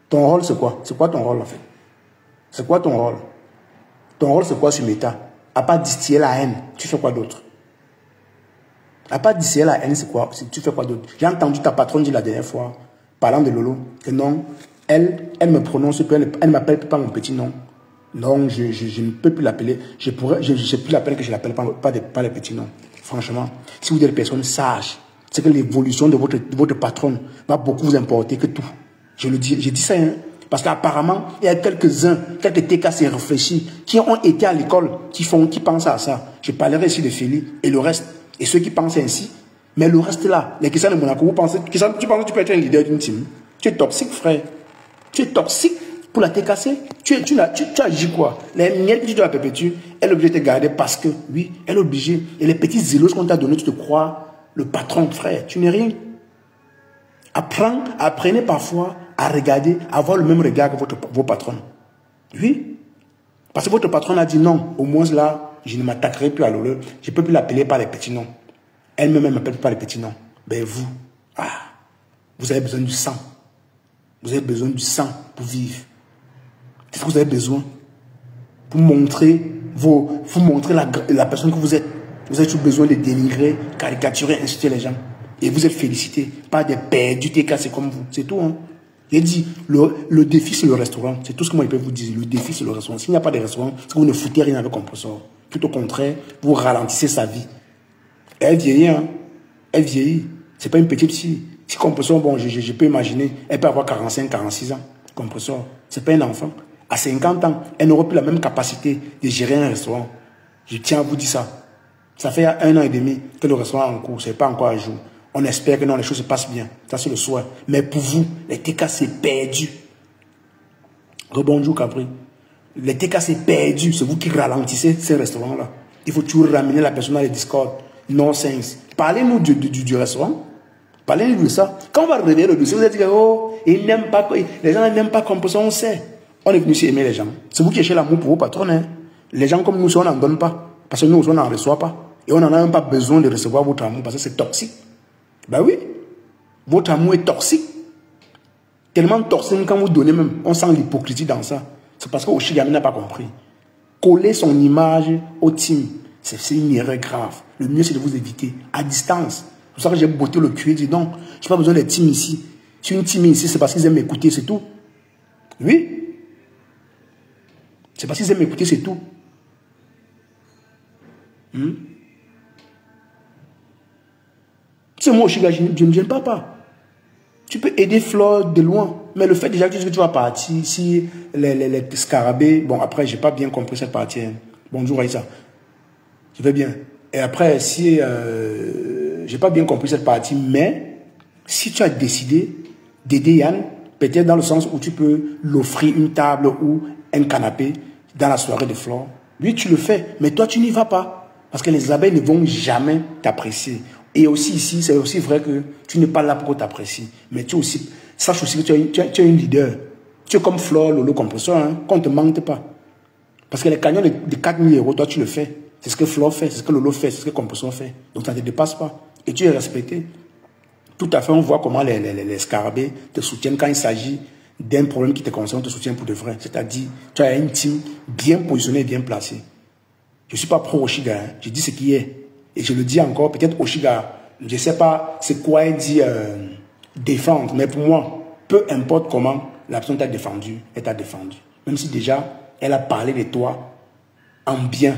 ton rôle c'est quoi? C'est quoi ton rôle en fait? C'est quoi ton rôle? Ton rôle c'est quoi sur Méta? À part distiller la haine, tu fais quoi d'autre? À part distiller la haine, c'est quoi? Tu fais quoi d'autre? J'ai entendu ta patronne dire la dernière fois, parlant de Lolo, que non, elle me prononce, elle ne m'appelle plus par mon petit nom. Non, je ne peux plus l'appeler. Je peux l'appeler que je ne l'appelle pas les petits noms. Franchement, si vous êtes des personnes sages, c'est que l'évolution de votre patronne va beaucoup vous importer que tout. Je le dis, j'ai dit ça, hein, parce qu'apparemment, il y a quelques-uns, quelques TKC réfléchis, qui ont été à l'école, qui pensent à ça. Je parlerai ici de Félix et le reste. Et ceux qui pensent ainsi, Mais le reste là, les Christians de Monaco, tu penses que tu peux être un leader d'une team? Tu es toxique, frère. Tu es toxique pour la TKC. Tu agis quoi? Les miettes que tu dois perpétuer, elle est obligée de te garder parce que, oui, elle est obligée. Et les petits zélos qu'on t'a donné, tu te crois le patron, frère. Tu n'es rien. Apprenez parfois à regarder, à avoir le même regard que vos patrons. Oui. Parce que votre patron a dit non, au moins là, je ne m'attaquerai plus à l'honneur. Je ne peux plus l'appeler par les petits noms. Elle-même ne m'appelle pas les petits noms. Ben vous, vous avez besoin du sang. Vous avez besoin du sang pour vivre. Qu'est-ce que vous avez besoin? Pour montrer, la personne que vous êtes. Vous avez toujours besoin de dénigrer, caricaturer, insulter les gens. Et vous êtes félicité par des perdus, des cassés comme vous. C'est tout. Hein? J'ai dit, le défi c'est le restaurant. C'est tout ce que moi je peux vous dire. Le défi c'est le restaurant. S'il n'y a pas de restaurant, c'est que vous ne foutez rien avec Compressor. Tout au contraire, vous ralentissez sa vie. Elle vieillit, hein. Elle vieillit. C'est pas une petite fille. Si Compressor, bon, je peux imaginer, elle peut avoir 45, 46 ans. Compressor, c'est pas un enfant. À 50 ans, elle n'aura plus la même capacité de gérer un restaurant. Je tiens à vous dire ça. Ça fait 1 an et demi que le restaurant est en cours. C'est pas encore à jour. On espère que non, les choses se passent bien. Ça, c'est le souhait. Mais pour vous, les TK, c'est perdu. Rebonjour, Capri. Les TK, c'est perdu. C'est vous qui ralentissez ces restaurants-là. Il faut toujours ramener la personne dans les Discord. Nonsense. Parlez-nous du restaurant. Parlez-nous de ça. Quand on va réveiller le dossier, vous allez dire, oh, ils n'aiment pas, les gens n'aiment pas Compressor, on sait. On est venu ici aimer les gens. C'est vous qui cherchez l'amour pour vos patrons. Hein. Les gens comme nous, on n'en donne pas. Parce que nous, on n'en reçoit pas. Et on n'en a même pas besoin de recevoir votre amour parce que c'est toxique. Ben oui. Votre amour est toxique. Tellement toxique quand vous donnez même. On sent l'hypocrisie dans ça. C'est parce que Oshigami n'a pas compris. Coller son image au team, c'est une erreur grave. Le mieux, c'est de vous éviter. À distance. C'est pour ça que j'ai botté le cul et dit non, je n'ai pas besoin des teams ici. Si une team est ici, c'est parce qu'ils aiment m'écouter, c'est tout. Oui. C'est parce qu'ils aiment m'écouter, c'est tout. C'est moi, Oshiga, je ne gêne pas. Tu peux aider Flore de loin. Mais le fait déjà que tu vas partir, si les scarabées, bon après, j'ai pas bien compris cette partie. Hein. Bonjour Aïssa. Je vais bien. Et après, si j'ai pas bien compris cette partie, mais si tu as décidé d'aider Yann, peut-être dans le sens où tu peux l'offrir une table ou un canapé dans la soirée de Flore, lui tu le fais, mais toi tu n'y vas pas. Parce que les abeilles ne vont jamais t'apprécier. Et aussi ici, c'est aussi vrai que tu n'es pas là pour t'apprécier. Mais tu aussi, sache aussi que tu es un leader. Tu es comme Flore, Lolo, Compressor, hein, qu'on ne te mente pas. Parce que les cagnots de 4 000 €, toi tu le fais. C'est ce que Flore fait, c'est ce que Lolo fait, c'est ce que Compressor fait. Donc ça ne te dépasse pas. Et tu es respecté. Tout à fait, on voit comment les scarabées te soutiennent quand il s'agit d'un problème qui te concerne, on te soutient pour de vrai. C'est-à-dire, tu as une team bien positionnée et bien placée. Je ne suis pas pro Oshiga, hein. Je dis ce qui est. Et je le dis encore, peut-être Oshiga, je ne sais pas c'est quoi il dit défendre, mais pour moi, peu importe comment la personne t'a défendu, elle t'a défendu. Même si déjà, elle a parlé de toi en bien,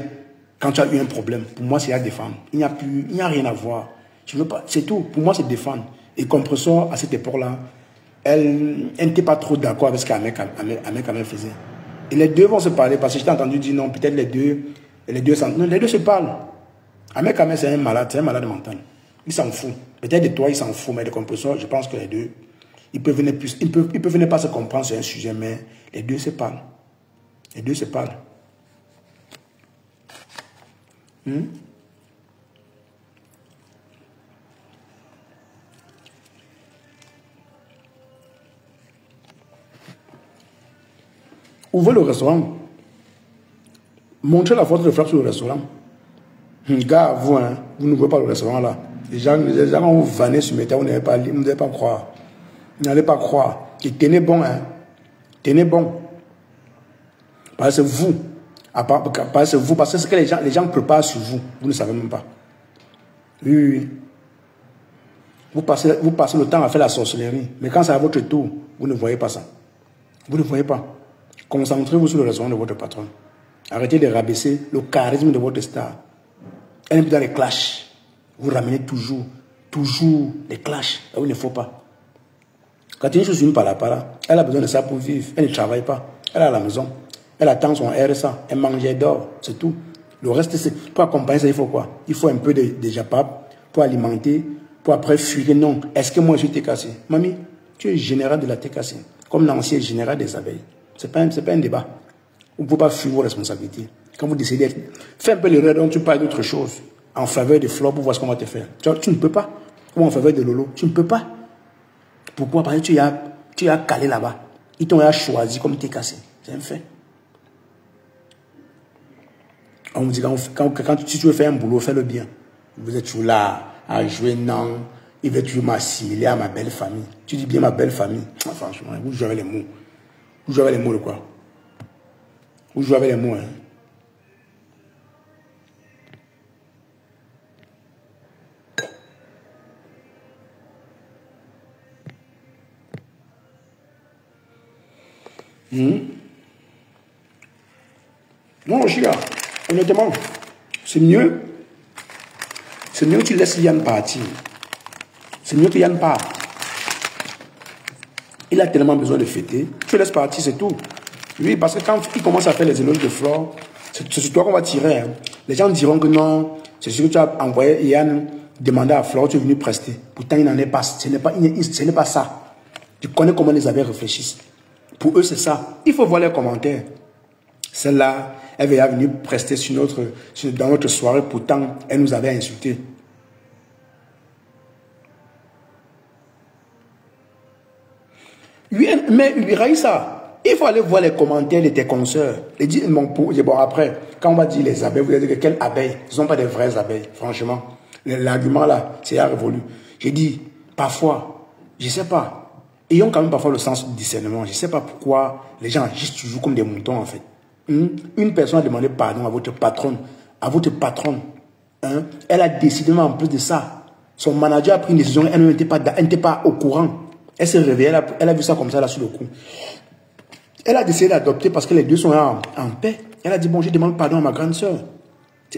quand tu as eu un problème, pour moi, c'est à défendre. Il n'y a rien à voir. Je veux pas, c'est tout. Pour moi, c'est défendre. Et Compressor, à cette époque-là, elle n'était pas trop d'accord avec ce qu'Ahmed faisait. Et les deux vont se parler, parce que je t'ai entendu dire non, peut-être les deux se parlent. Ahmed Kamel, c'est un malade mental. Il s'en fout. Peut-être de toi, il s'en fout, mais de Compressor, je pense que les deux, ils peuvent venir pas se comprendre sur un sujet, mais les deux se parlent. Les deux se parlent. Ouvrez le restaurant. Montrez la photo de frappe sur le restaurant. Gars, vous, hein, vous n'ouvrez pas le restaurant là. Les gens vont vous vanner sur mes terres, vous n'allez pas croire. Vous n'allez pas croire. Et tenez bon, hein. Tenez bon. Parce que vous, parce que ce que les gens préparent sur vous, vous ne savez même pas. Oui. Vous passez le temps à faire la sorcellerie. Mais quand c'est à votre tour, vous ne voyez pas ça. Vous ne voyez pas. Concentrez-vous sur le restaurant de votre patron. Arrêtez de rabaisser le charisme de votre star. Elle est dans les clashs. Vous ramenez toujours les clashs. Là où il ne faut pas. Quand une chose une par là, elle a besoin de ça pour vivre. Elle ne travaille pas. Elle est à la maison. Elle attend son RSA. Elle mange, elle dort. C'est tout. Le reste, c'est pour accompagner ça, il faut quoi? Il faut un peu de japap pour alimenter pour après fuir. Non, est-ce que moi je t'ai cassé? Mamie, tu es général de la TKC, comme l'ancien général des abeilles. Ce n'est pas un débat. Vous ne pouvez pas fuir vos responsabilités. Quand vous décidez d'être... Fais un peu l'erreur dont tu parles d'autre chose en faveur de Flore pour voir ce qu'on va te faire. Tu ne peux pas. Ou en faveur de Lolo, tu ne peux pas. Pourquoi? Parce que tu as calé là-bas. Ils t'ont choisi comme TKC. C'est un fait. On me dit si tu veux faire un boulot, fais-le bien. Vous êtes toujours là à jouer non. Il veut toujours m'assiler à ma belle famille. Tu dis bien ma belle famille. Ah, franchement, vous jouez avec les mots. Vous jouez avec les mots de quoi? Vous jouez avec les mots, hein? Non, je suis là. Honnêtement, c'est mieux. C'est mieux que tu laisses Yann partir. C'est mieux que Yann parte. Il a tellement besoin de fêter. Tu le laisses partir, c'est tout. Oui, parce que quand il commence à faire les éloges de Flore, c'est sur toi qu'on va tirer. Hein. Les gens diront que non, c'est ce que tu as envoyé Yann demander à Flore, tu es venu prester. Pourtant, il n'en est pas. Ce n'est pas ça. Tu connais comment les abeilles réfléchissent. Pour eux, c'est ça. Il faut voir les commentaires. Celle-là, elle est venue prester dans notre soirée. Pourtant, elle nous avait insultés. Oui, mais Raïssa, il faut aller voir les commentaires de tes consoeurs. Bon, après, quand on va dire les abeilles, vous allez dire quelles abeilles? Ce ne sont pas des vraies abeilles, franchement. L'argument là, c'est révolu. J'ai dit, parfois, je ne sais pas. Ayons quand même parfois le sens du discernement. Je ne sais pas pourquoi les gens agissent toujours comme des moutons, en fait. Une personne a demandé pardon à votre patronne. Hein? Elle a décidé, en plus de ça, son manager a pris une décision, elle n'était pas au courant. Elle s'est réveillée, elle a vu ça comme ça, là, sur le coup. Elle a décidé d'adopter parce que les deux sont en paix. Elle a dit, bon, je demande pardon à ma grande soeur.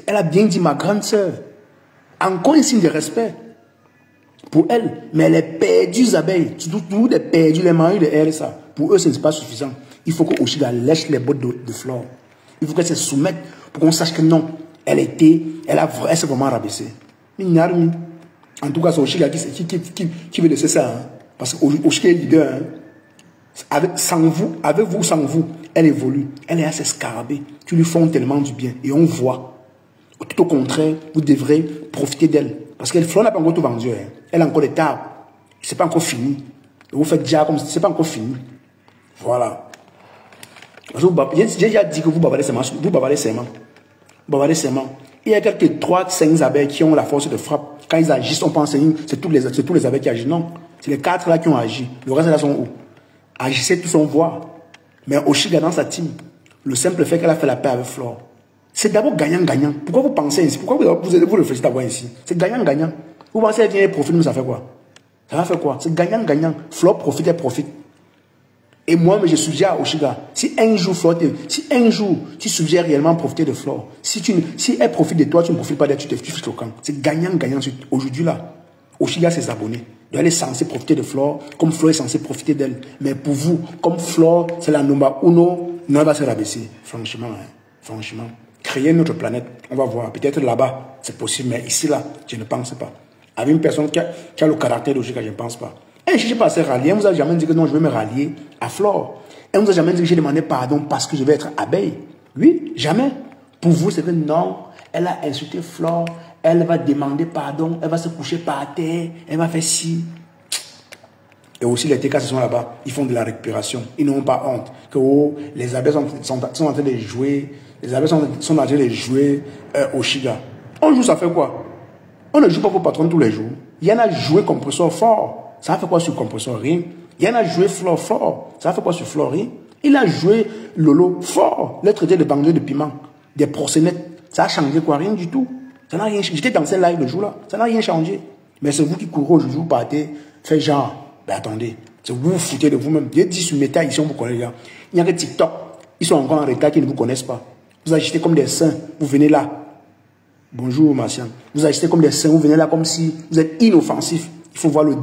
Elle a bien dit, ma grande soeur. Encore un signe de respect pour elle. Mais elle est perdue, les abeilles. Tout est perdu, les maris de elle, ça. Pour eux, ce n'est pas suffisant. Il faut que Oshiga lèche les bottes de Flore. Il faut qu'elle se soumette pour qu'on sache que non, elle s'est vraiment rabaissée. En tout cas, c'est Oshiga qui veut laisser ça. Hein. Parce que Oshiga est leader. Hein. Avec vous, sans vous, elle évolue. Elle est assez scarabée. Tu lui font tellement du bien. Et on voit. Tout au contraire, vous devrez profiter d'elle. Parce que Flore n'a pas encore tout vendu. Hein. Elle a encore des tables. Ce n'est pas encore fini. Et vous faites déjà comme si ce n'est pas encore fini. Voilà. J'ai déjà dit que vous bavardez seulement. Vous bavardez seulement. Il y a quelques 3-5 abeilles qui ont la force de frappe. Quand ils agissent, on pense que c'est tous les abeilles qui agissent. Non. C'est les 4 là qui ont agi. Le reste là sont où? Agissez tous on voit. Mais Oshiga dans sa team, le simple fait qu'elle a fait la paix avec Flore, c'est d'abord gagnant-gagnant. Pourquoi vous pensez ainsi? Pourquoi vous réfléchissez d'abord ainsi? C'est gagnant-gagnant. Vous pensez qu'elle vient et profite, mais ça fait quoi? Ça va faire quoi? C'est gagnant-gagnant. Flore profite, elle profite. Et moi, je suggère à Oshiga, si un jour, tu suggères réellement profiter de Flore, si elle profite de toi, tu ne profites pas d'elle, tu fiches au camp. C'est gagnant-gagnant aujourd'hui là. Oshiga, ses abonnés. Elle est censée profiter de Flore, comme Flore est censée profiter d'elle. Mais pour vous, comme Flore, c'est la number uno, non, elle va se rabaisser. Franchement, hein, franchement. Créer notre planète, on va voir. Peut-être là-bas, c'est possible, mais ici, là, je ne pense pas. Avec une personne qui a le caractère d'Oshiga, je ne pense pas. Elle ne cherche pas à se rallier. Elle ne vous a jamais dit que non, je vais me rallier à Flore. Elle ne vous a jamais dit que j'ai demandé pardon parce que je vais être abeille. Oui, jamais. Pour vous, c'est que non, elle a insulté Flore. Elle va demander pardon. Elle va se coucher par terre. Elle va faire ci. Et aussi, les TK sont là-bas. Ils font de la récupération. Ils n'ont pas honte. Que oh, les abeilles sont en train de jouer. Les abeilles sont en train de jouer Oshiga. On joue, ça fait quoi? On ne joue pas pour patron tous les jours. Il y en a joué compresseur fort. Ça fait quoi sur compresseur? Rien. Il y en a joué Flore fort. Ça fait quoi sur Flore? Rien. Il a joué Lolo fort. Les traités de bandeaux de piment. Des proxénètes. Ça a changé quoi? Rien du tout. Ça n'a rien changé. J'étais dans ce live le jour-là. Ça n'a rien changé. Mais c'est vous qui courez aujourd'hui, vous partez, faites genre. Ben attendez. C'est vous foutez de vous-même. J'ai dit sur Meta, ici on vous connaît là. Il n'y a que TikTok. Ils sont encore en retard qui ne vous connaissent pas. Vous agissez comme des saints. Vous venez là. Bonjour Martian. Vous agissez comme des saints. Vous venez là comme si vous êtes inoffensif. Il faut voir le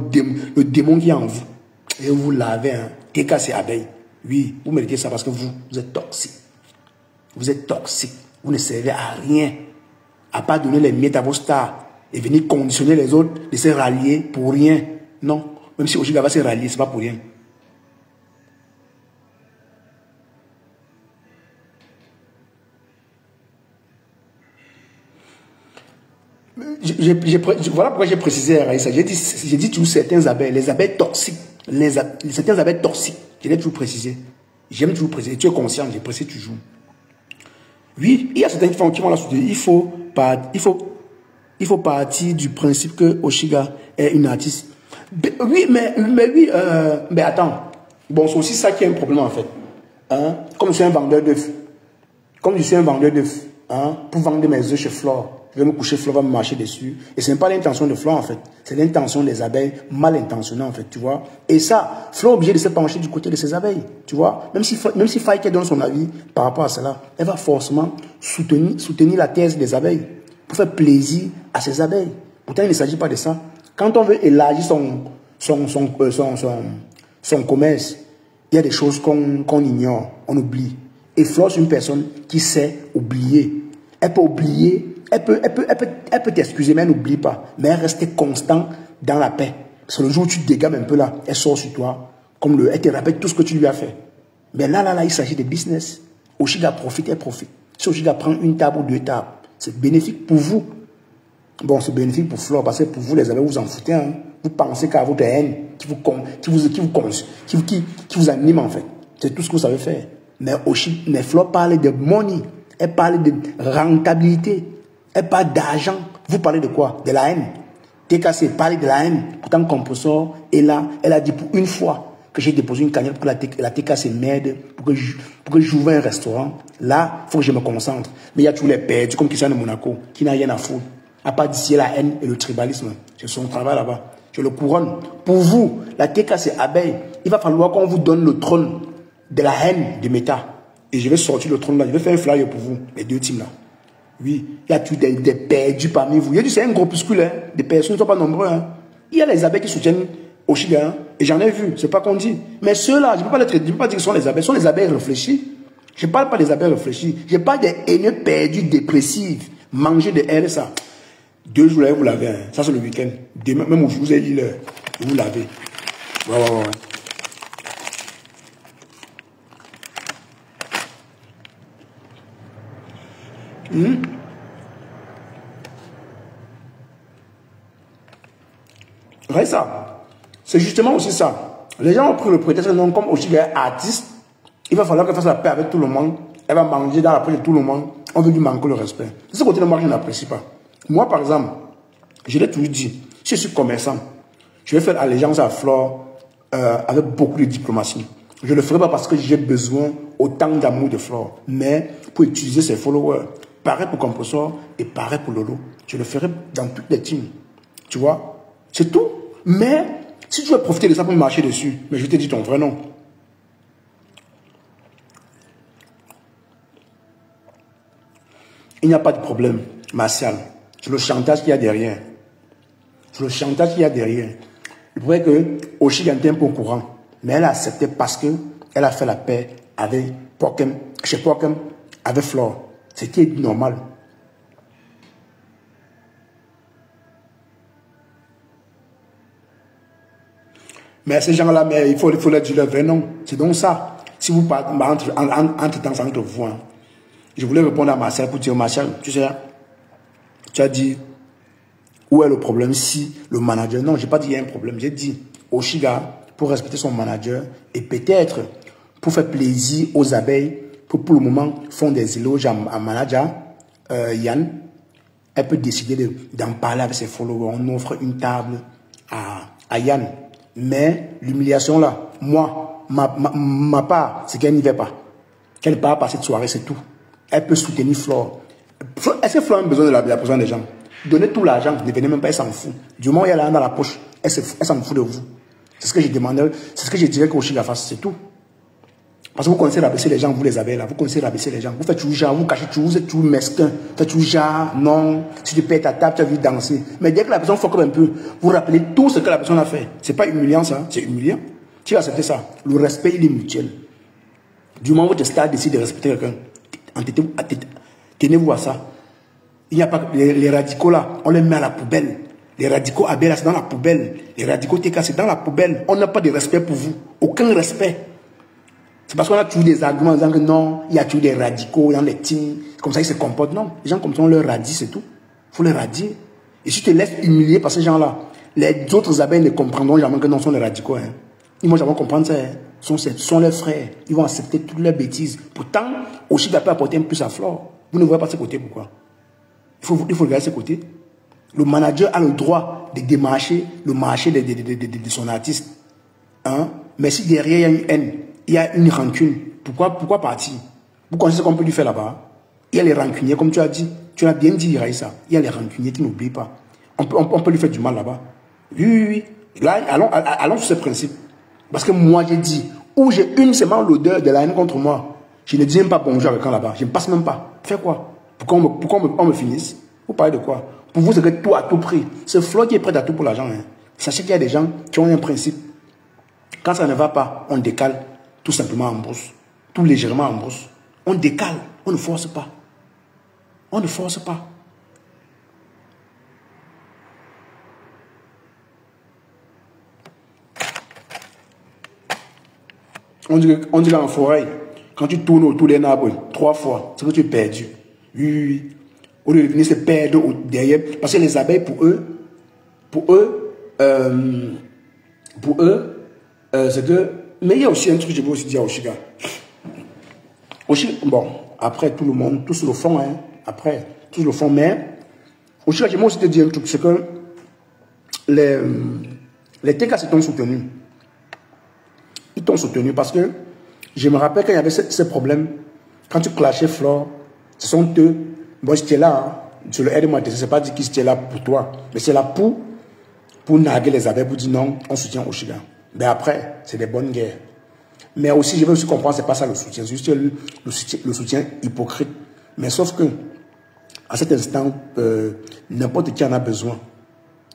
démon qui est en vous. Et vous l'avez, hein. TK, c'est abeille. Oui, vous méritez ça parce que vous êtes toxique. Vous êtes toxique. Vous ne servez à rien. À part donner les miettes à vos stars. et venir conditionner les autres de se rallier pour rien. Non. Même si Oshiga va se rallier, ce n'est pas pour rien. Voilà pourquoi j'ai précisé à Raïssa. J'ai dit toujours certains abeilles, les abeilles toxiques, certaines abeilles toxiques. Je l'ai toujours précisé. J'aime toujours préciser. Tu es conscient, j'ai précisé toujours. Oui, il y a certaines femmes qui vont la soutenir. Il faut partir du principe que Oshiga est une artiste. Oui, mais attends. Bon, c'est aussi ça qui est un problème en fait. Hein? Comme je suis un vendeur d'œufs. Hein? Pour vendre mes œufs chez Flore. Je vais me coucher, Flore va me marcher dessus. Et ce n'est pas l'intention de Flore en fait. C'est l'intention des abeilles mal intentionnées en fait, tu vois. Et ça, Flore est obligée de se pencher du côté de ses abeilles, tu vois. Même si Faïke donne son avis par rapport à cela, elle va forcément soutenir la thèse des abeilles pour faire plaisir à ses abeilles. Pourtant, il ne s'agit pas de ça. Quand on veut élargir son commerce, il y a des choses qu'on ignore, on oublie. Et Flore, c'est une personne qui sait oublier. Elle peut oublier, elle peut t'excuser, mais elle n'oublie pas. Mais elle reste constante dans la paix. Parce que le jour où tu te dégames un peu là, elle sort sur toi, elle te rappelle tout ce que tu lui as fait. Mais là, il s'agit de business. Oshiga profite, elle profite. Si Oshiga prend une table ou deux tables, c'est bénéfique pour vous. Bon, c'est bénéfique pour Flore, parce que pour vous, les abeilles, vous en foutez. Hein. Vous pensez qu'à votre haine, qui vous anime en fait. C'est tout ce que vous savez faire. Mais Flore parle de money. Elle parle de rentabilité. Elle parle d'argent. Vous parlez de quoi? De la haine. TKC parle de la haine. Pourtant, Compressor est là. Elle a dit pour une fois que j'ai déposé une cagnotte pour la TKC m'aide, pour que j'ouvre un restaurant. Là, il faut que je me concentre. Mais il y a tous les perdus comme Christian de Monaco qui n'a rien à foutre. À part d'ici la haine et le tribalisme. C'est son travail là-bas. Je le couronne. Pour vous, la TKC abeille, il va falloir qu'on vous donne le trône de la haine de Meta. Et je vais sortir le trône là. Je vais faire un flyer pour vous, les deux teams là. Oui, il y a tous des perdus parmi vous. Il y a dit c'est un groupuscule, hein. Des personnes ne sont pas nombreux. Hein. Il y a les abeilles qui soutiennent Oshiga. Hein. Et j'en ai vu, c'est pas qu'on dit. Mais ceux-là, je ne peux pas dire que ce sont les abeilles. Ce sont les abeilles réfléchies. Je ne parle pas des abeilles réfléchies. Je parle des haineux perdus dépressifs. Manger de RSA. 2 jours là, vous l'avez. Hein. Ça, c'est le week-end. Demain, même où je vous ai dit l'heure, vous l'avez. Ouais. Ouais, ça. C'est justement aussi ça. Les gens ont pris le prétexte que non, comme Oshiga est artiste, il va falloir qu'elle fasse la paix avec tout le monde. Elle va manger dans la poche de tout le monde. On veut lui manquer le respect. De ce côté-là, moi, je n'apprécie pas. Moi, par exemple, je l'ai toujours dit, si je suis commerçant, je vais faire allégeance à Flore avec beaucoup de diplomatie. Je ne le ferai pas parce que j'ai besoin autant d'amour de Flore, mais pour utiliser ses followers. Pareil pour Compressor et pareil pour Lolo. Je le ferai dans toutes les teams. Tu vois? C'est tout. Mais si tu veux profiter de ça pour me marcher dessus, mais je te dis ton vrai nom. Il n'y a pas de problème, Martial. C'est le chantage qu'il y a derrière. C'est le chantage qu'il y a derrière. Je pourrais que Oshiga était un peu au courant, mais elle a accepté parce qu'elle a fait la paix avec Pokem, chez Pokem, avec Flore. C'était normal. Mais ces gens-là, il faut leur dire leur vrai nom. C'est donc ça. Si vous parlez entre-temps entre vous, hein, je voulais répondre à Martial pour dire, Martial, tu sais, tu as dit, où est le problème si le manager... Non, je n'ai pas dit qu'il y a un problème. J'ai dit, Oshiga, pour respecter son manager, et peut-être pour faire plaisir aux abeilles, pour le moment font des éloges à manager, Yann, elle peut décider d'en parler avec ses followers. On offre une table à Yann. Mais l'humiliation là, moi, ma part, c'est qu'elle n'y va pas. Qu'elle ne part pas cette soirée, c'est tout. Elle peut soutenir Flore. Est-ce que Flore a besoin de la personne des gens? Donnez tout l'argent, ne venez même pas, elle s'en fout. Du moment où il y a l'argent dans la poche, elle s'en fout de vous. C'est ce que j'ai demandé, c'est ce que je dirais qu'Oshiga fasse, c'est tout. Parce que vous connaissez rabaisser les gens, vous les avez là, vous connaissez rabaisser les gens. Vous faites toujours genre, vous cachez toujours, vous êtes toujours mesquin. Vous faites toujours genre, non, si tu payes ta table, tu as vu danser. Mais dès que la personne fuck up un peu, vous rappelez tout ce que la personne a fait. C'est pas humiliant ça, c'est humiliant. Tu vas accepter ça. Le respect, il est mutuel. Du moment où votre stade décide de respecter quelqu'un, tenez-vous à ça. Il n'y a pas les radicaux là, on les met à la poubelle. Les radicaux Abel, c'est dans la poubelle. Les radicaux TK, c'est dans la poubelle. On n'a pas de respect pour vous. Aucun respect. C'est parce qu'on a toujours des arguments en disant que non, il y a toujours des radicaux dans les teams. Comme ça, ils se comportent. Non, les gens comme ça, on leur radie, c'est tout. Il faut les radier. Et si tu te laisses humilier par ces gens-là, les autres abeilles ne comprendront jamais que non, ce sont les radicaux. Hein. Ils vont jamais comprendre ça. Hein. Ce sont leurs frères. Ils vont accepter toutes leurs bêtises. Pourtant, Oshiga peut apporter un plus à Flore. Vous ne voyez pas ce côté, pourquoi? Il faut regarder ce côté. Le manager a le droit de démarcher le marché de son artiste. Hein? Mais si derrière il y a une haine, il y a une rancune, pourquoi partir? Vous connaissez ce qu'on peut lui faire là-bas? Il y a les rancuniers, comme tu as dit. Tu as bien dit, Raïssa. Il y a les rancuniers qui n'oublient pas. On peut lui faire du mal là-bas. Oui. Là, allons sur ce principe. Parce que moi, j'ai dit, où j'ai une seulement l'odeur de la haine contre moi, je ne dis même pas bonjour avec un là-bas. Je ne passe même pas. Fais quoi? Pourquoi on me finisse? Vous parlez de quoi? Pour vous, c'est que tout à tout prix. C'est Flo qui est prêt à tout pour l'argent. Hein. Sachez qu'il y a des gens qui ont un principe. Quand ça ne va pas, on décale tout simplement en bourse. Tout légèrement en bourse. On décale. On ne force pas. On ne force pas. On dit en forêt, quand tu tournes autour des arbres 3 fois, c'est que tu es perdu. Oui. Au lieu de venir se perdre derrière. Parce que les abeilles, pour eux, c'est que... Mais il y a aussi un truc que je veux aussi dire à Oshiga. Bon, après tout le monde, tous le font, hein. Après, tous le font, mais Oshiga, j'aimerais aussi te dire un truc, c'est que les TK t'ont soutenu. Ils t'ont soutenu parce que je me rappelle quand il y avait ce problème, quand tu clashais Flore, ce sont eux. Moi, j'étais là, hein, sur le aide-moi, je ne sais pas dire qui c'était là pour toi, mais c'est là pour narguer les abeilles, pour dire non, on soutient Oshiga. Mais après, c'est des bonnes guerres. Mais aussi, je veux aussi comprendre, c'est pas ça le soutien, c'est juste le soutien hypocrite. Mais sauf que, à cet instant, n'importe qui en a besoin.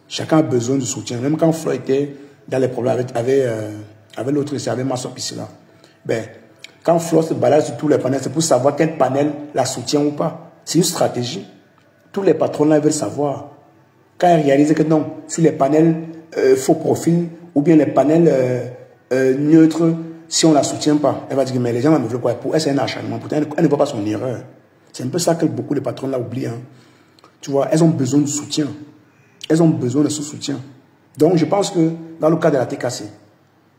Chacun a besoin de soutien. Même quand Flo était dans les problèmes avec l'autre, c'est avec Massop ici là. Ben, quand Flo se balade sur tous les panels, c'est pour savoir quel panel la soutient ou pas. C'est une stratégie. Tous les patrons là veulent savoir. Quand ils réalisent que non, sur les panels faux profil ou bien les panels neutres, si on ne la soutient pas, elle va dire mais les gens ne veulent quoi. Pour elle, c'est un acharnement. Pourtant, elle ne voit pas son erreur. C'est un peu ça que beaucoup de patrons là oublient. Hein. Tu vois, elles ont besoin de soutien. Elles ont besoin de ce soutien. Donc, je pense que dans le cas de la TKC,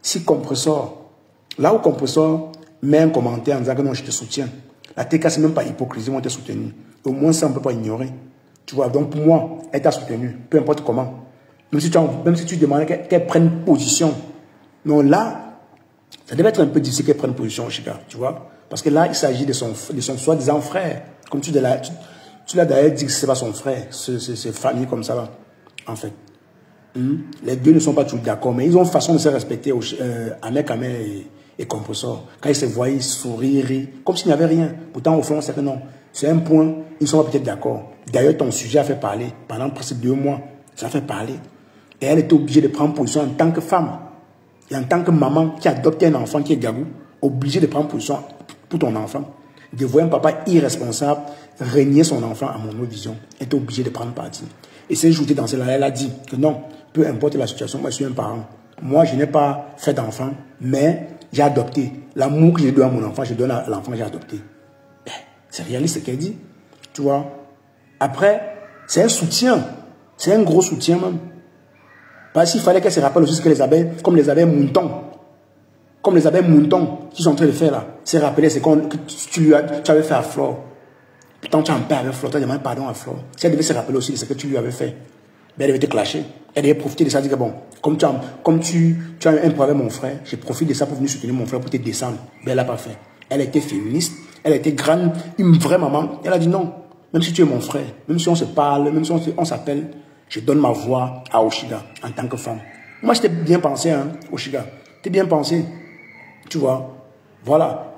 si Compressor, là où Compressor met un commentaire en disant que non, je te soutiens, la TKC, même pas hypocrisie, vont te soutenir. Au moins, ça, on ne peut pas ignorer. Tu vois, donc pour moi, elle t'a soutenu, peu importe comment. Même si tu demandais qu'elle prenne position. Non, là, ça devait être un peu difficile qu'elle prenne position, Oshiga, tu vois. Parce que là, il s'agit de son soi-disant frère. Comme tu l'as d'ailleurs dit que ce n'est pas son frère, c'est famille comme ça, là, en fait. Les deux ne sont pas toujours d'accord, mais ils ont une façon de se respecter, Ahmed et Compressor. Quand ils se voient, ils sourient, rient, comme s'il n'y avait rien. Pourtant, au fond, c'est que non. C'est un point, ils sont peut-être d'accord. D'ailleurs, ton sujet a fait parler pendant presque 2 mois. Ça a fait parler. Et elle était obligée de prendre position en tant que femme. Et en tant que maman qui adopte un enfant qui est gabou, obligée de prendre position pour ton enfant. De voir un papa irresponsable régner son enfant à mon vision. Elle était obligée de prendre parti. Et c'est ajouté dans cela, elle a dit que non, peu importe la situation, moi je suis un parent. Moi, je n'ai pas fait d'enfant, mais j'ai adopté. L'amour que je donne à mon enfant, je donne à l'enfant que j'ai adopté. C'est réaliste ce qu'elle dit. Tu vois. Après, c'est un soutien. C'est un gros soutien même. Parce qu'il fallait qu'elle se rappelle aussi ce que les abeilles, comme les abeilles moutons, qui sont en train de faire là, se rappeler ce que tu avais fait à Flore. Pourtant, tu as un père avec Flore, tu as demandé pardon à Flore. Si elle devait se rappeler aussi de ce que tu lui avais fait, ben elle devait te clasher. Elle devait profiter de ça, dire que bon, comme tu as un problème avec mon frère, je profite de ça pour venir soutenir mon frère pour te descendre. Ben elle n'a pas fait. Elle était féministe, elle était grande, une vraie maman. Elle a dit non, même si tu es mon frère, même si on se parle, même si on s'appelle, je donne ma voix à Oshiga en tant que femme. Moi, je t'ai bien pensé, hein, Oshiga. T'es bien pensé. Tu vois. Voilà.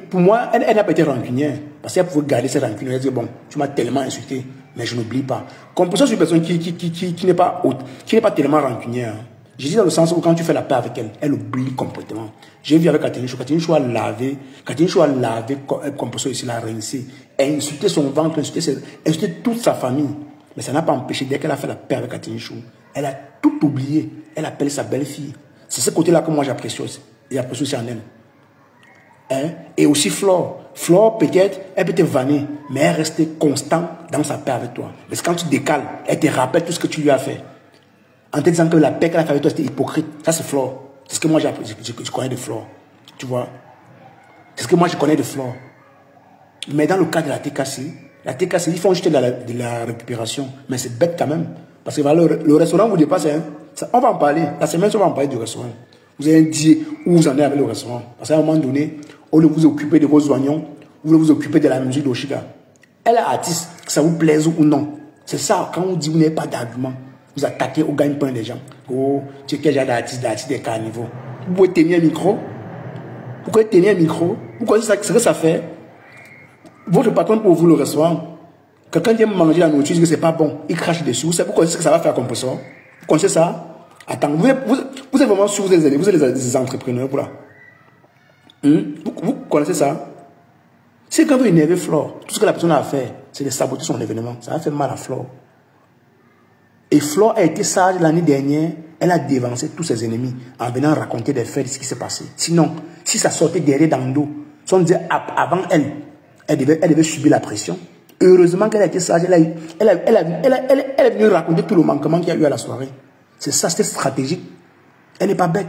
Pour moi, elle n'a pas été rancunière. Parce qu'elle pouvait garder cette rancune. Elle dit, bon, tu m'as tellement insulté, mais je n'oublie pas. Comme pour ça, c'est une personne qui n'est pas haute, qui n'est pas tellement rancunière. Hein. Je dis dans le sens où quand tu fais la paix avec elle, elle oublie complètement. J'ai vu avec Catherine Chou a lavé, comme pour ça ici, l'a rincé. insulté son ventre, insulté toute sa famille. Mais ça n'a pas empêché, dès qu'elle a fait la paix avec Atinichou, elle a tout oublié. Elle appelle sa belle-fille. C'est ce côté-là que moi j'apprécie aussi. Et j'apprécie aussi en elle. Hein? Et aussi Flore. Flore, peut-être, elle peut te vanner, mais elle reste constante dans sa paix avec toi. Parce que quand tu décales, elle te rappelle tout ce que tu lui as fait. En te disant que la paix qu'elle a fait avec toi, c'était hypocrite. Ça, c'est Flore. C'est ce que moi je connais de Flore. Tu vois? C'est ce que moi je connais de Flore. Mais dans le cas de la TKC, ils font juste de la récupération. Mais c'est bête quand même. Parce que voilà, le restaurant vous dépasse. Hein. Ça, on va en parler. La semaine, on va en parler du restaurant. Vous allez dire où vous en êtes avec le restaurant. Parce qu'à un moment donné, au lieu de vous occuper de vos oignons, vous voulez vous occuper de la musique d'Oshiga. Elle est artiste, que ça vous plaise ou non. C'est ça, quand on dit vous n'avez pas d'argument, vous attaquez au gagne-pain des gens. Oh, tu es quel genre d'artiste des carnivores. Vous pouvez tenir un micro. Vous pouvez tenir un micro. Vous connaissez ce que ça fait. Votre patron pour vous le restaurant. Quelqu'un vient manger la nourriture, dit que c'est pas bon. Il crache dessus. Vous connaissez ce que ça va faire comme ça. Vous connaissez ça? Attends, vous êtes vraiment sûr, vous êtes des entrepreneurs, là. Vous connaissez ça? C'est quand vous énervez Flore, tout ce que la personne a à faire, c'est de saboter son événement. Ça a fait mal à Flore. Et Flore a été sage l'année dernière, elle a dévancé tous ses ennemis en venant raconter des faits de ce qui s'est passé. Sinon, si ça sortait derrière dans le dos, si on disait avant elle devait subir la pression. Heureusement qu'elle a été sage, elle est venue raconter tout le manquement qu'il y a eu à la soirée. C'est ça, c'était stratégique. Elle n'est pas bête.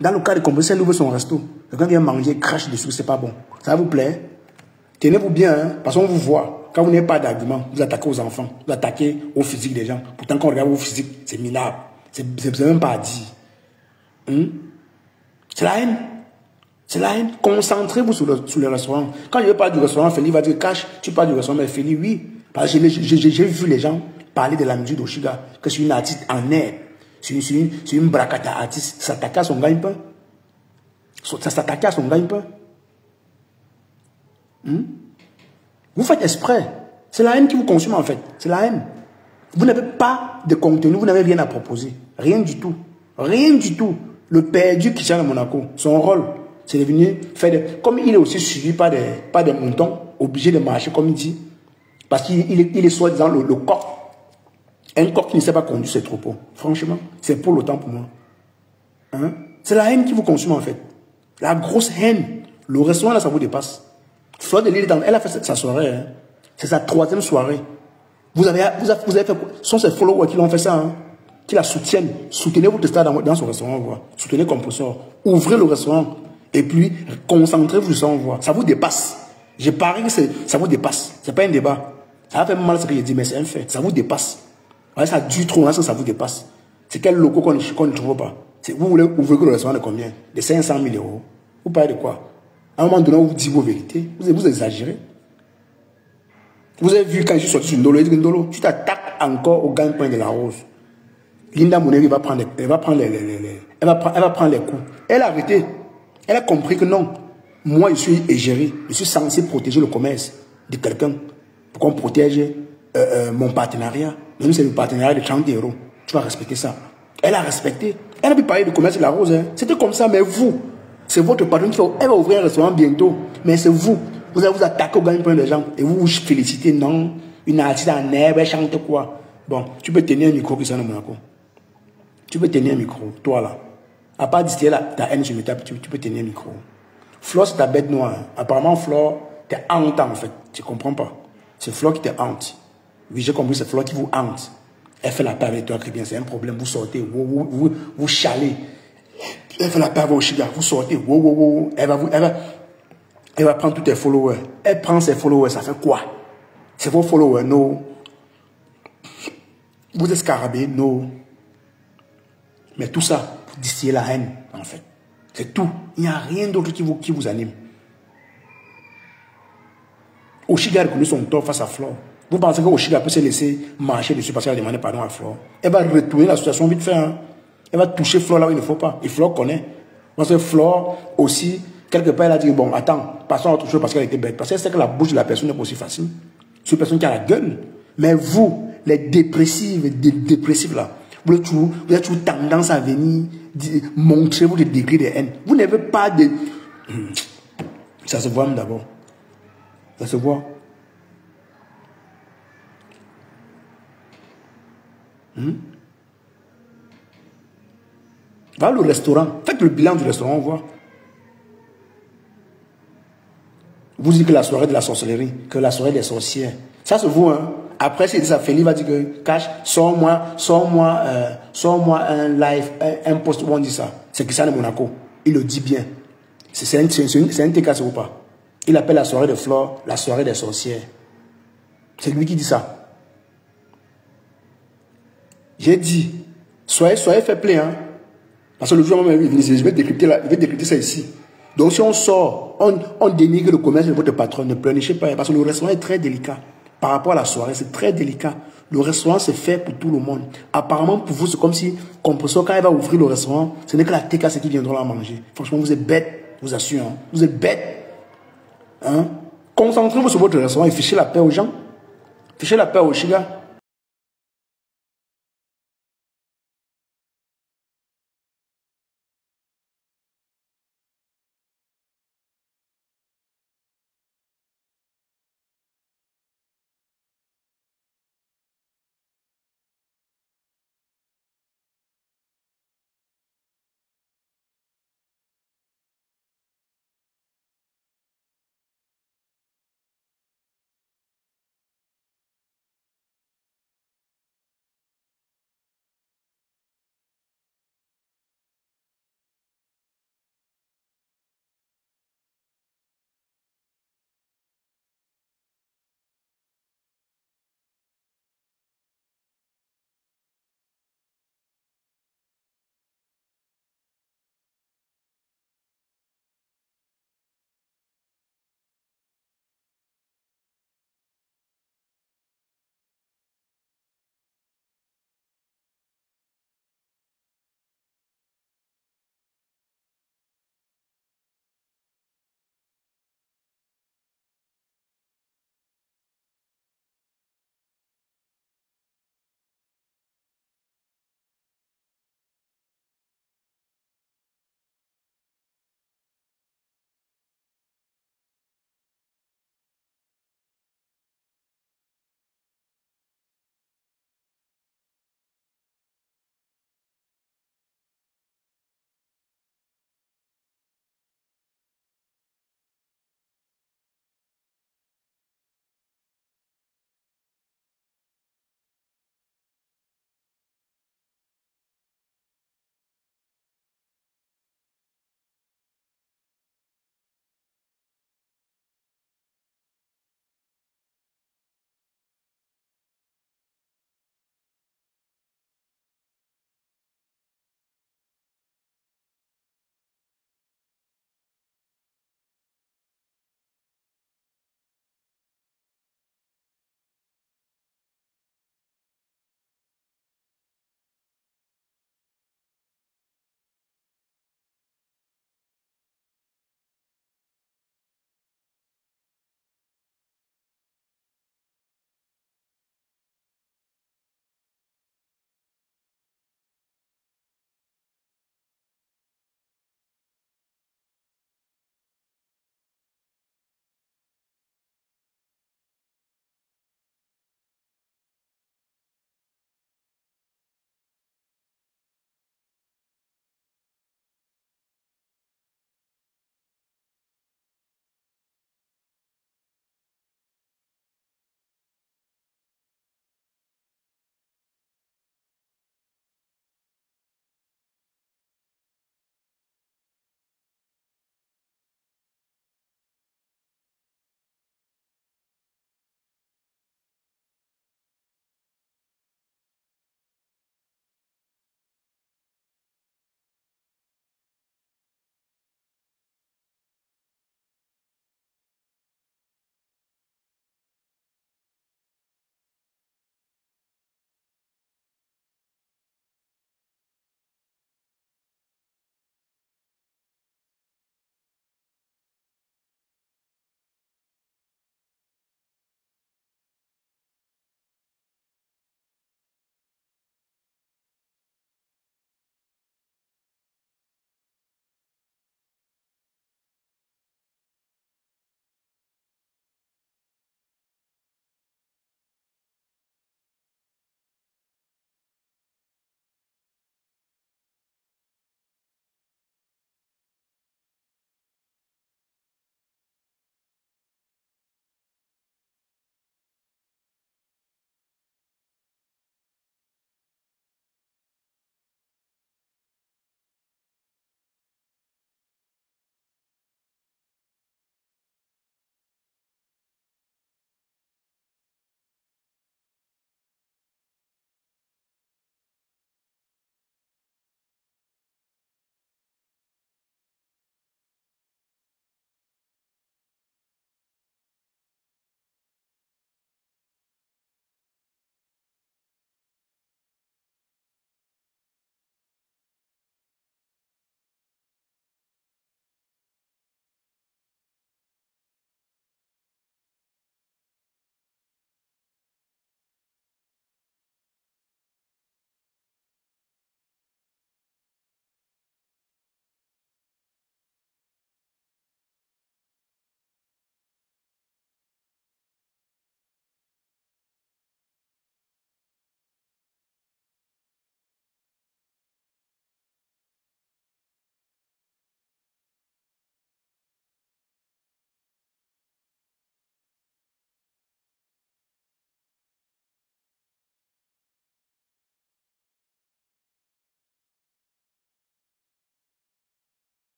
Dans le cas de composition, elle ouvre son resto. Quelqu'un vient manger, crache dessus, c'est pas bon. Ça vous plaît? Tenez-vous bien, hein, parce qu'on vous voit. Quand vous n'avez pas d'argument, vous attaquez aux enfants, vous attaquez au physique des gens. Pourtant, quand on regarde vos physiques, c'est minable. C'est même pas à dire. C'est la haine. C'est la haine. Concentrez-vous sur le restaurant. Quand je parle du restaurant, Félix va dire, cache, tu parles du restaurant, mais Félix, oui. Parce que j'ai vu les gens parler de la musique d'Oshiga, que c'est une artiste en air. C'est une bracata artiste. Ça s'attaque à son gagne-pain. Ça s'attaque à son gagne-pain. Vous faites exprès. C'est la haine qui vous consomme en fait. C'est la haine. Vous n'avez pas de contenu, vous n'avez rien à proposer. Rien du tout. Rien du tout. Le perdu qui tient à Monaco, son rôle, c'est de venir faire des... Comme il est aussi suivi par des moutons, obligé de marcher comme il dit. Parce qu'il est soi-disant le coq. Un coq qui ne sait pas conduire ses troupeaux. Franchement, c'est pour l'autant pour moi. Hein? C'est la haine qui vous consomme en fait. La grosse haine. Le restaurant là, ça vous dépasse. Flore de Lille, elle a fait sa soirée. Hein. C'est sa 3e soirée. Vous avez fait quoi? Ce sont ses followers qui l'ont fait ça. Hein. Qui la soutiennent. Soutenez votre star dans son restaurant. Voilà. Soutenez comme professeur. Ouvrez le restaurant. Et puis, concentrez-vous sur son voix. Ça vous dépasse. Je parie que ça vous dépasse. Ce n'est pas un débat. Ça a fait mal ce que j'ai dit, mais c'est un fait. Ça vous dépasse. Ouais, ça dure trop, hein, ça vous dépasse. C'est quel loco qu'on ne trouve pas? Vous voulez ouvrir le restaurant de combien? De 500 000 euros. Vous parlez de quoi? À un moment donné, vous dites vos vérités. Vous exagérez. Vous avez vu quand je suis sorti sur Ndolo, il dit Ndolo, tu t'attaques encore au gagne-pain de la rose. Linda Mouneri va prendre les coups. Elle a arrêté. Elle a compris que non. Moi, je suis égérie. Je suis censé protéger le commerce de quelqu'un. Pour qu'on protège mon partenariat. Même si c'est le partenariat de 30 euros. Tu vas respecter ça. Elle a respecté. Elle a pu parler du commerce de la rose. Hein. C'était comme ça, mais vous, c'est votre patron qui va ouvrir un restaurant bientôt. Mais c'est vous. Vous allez vous attaquer au gagne-pain des gens. Et vous vous félicitez. Non, une artiste en herbe, elle chante quoi? Bon, tu peux tenir un micro qui sonne à Monaco. Tu peux tenir un micro, toi là. À part distiller ta haine sur mes tables, tu peux tenir un micro. Flore, c'est ta bête noire. Hein. Apparemment, Flore, t'es hante en fait. Tu comprends pas. C'est Flore qui te hante. Oui, j'ai compris, c'est Flore qui vous hante. Elle fait la paix avec toi, très bien, c'est un problème. Vous sortez, vous chalez. Elle fait la paix avec Oshiga, vous sortez, elle va prendre tous tes followers. Elle prend ses followers, ça fait quoi? C'est vos followers, non. Vous êtes scarabée, non. Mais tout ça, pour distiller la haine, en fait. C'est tout. Il n'y a rien d'autre qui vous anime. Oshiga a reconnu son tort face à Flore. Vous pensez que Oshiga peut se laisser marcher dessus parce qu'elle a demandé pardon à Flore? Elle va retourner la situation vite fait. Hein. Elle va toucher Flore là où il ne faut pas. Et Flore connaît. Parce que Flore aussi, quelque part, elle a dit, bon, attends, passons à autre chose parce qu'elle était bête. Parce qu'elle sait que la bouche de la personne n'est pas aussi facile. C'est une personne qui a la gueule. Mais vous, les dépressifs là, vous avez toujours tendance à venir montrer votre degré de haine. Vous n'avez pas de... Ça se voit d'abord. Ça se voit. Va le restaurant. Faites le bilan du restaurant, on voit. Vous dites que la soirée de la sorcellerie, que la soirée des sorcières. Ça c'est vous, hein. Après, si ça fait, il va dire que Cash, sors-moi un live, un post où on dit ça. C'est Christian de Monaco. Il le dit bien. C'est un TK, ou pas. Il appelle la soirée de fleurs la soirée des sorcières. C'est lui qui dit ça. J'ai dit, soyez fair play, hein. Parce que le jour où je vais décrypter ça ici. Donc si on sort, on dénigre le commerce de votre patron, ne pleurnichez pas. Parce que le restaurant est très délicat. Par rapport à la soirée, c'est très délicat. Le restaurant, c'est fait pour tout le monde. Apparemment, pour vous, c'est comme si, Compressor, quand il va ouvrir le restaurant, ce n'est que la TKC qui viendra la manger. Franchement, vous êtes bête, je vous assure. Hein. Vous êtes bête. Hein? Concentrez-vous sur votre restaurant et fichez la paix aux gens. Fichez la paix aux chigas.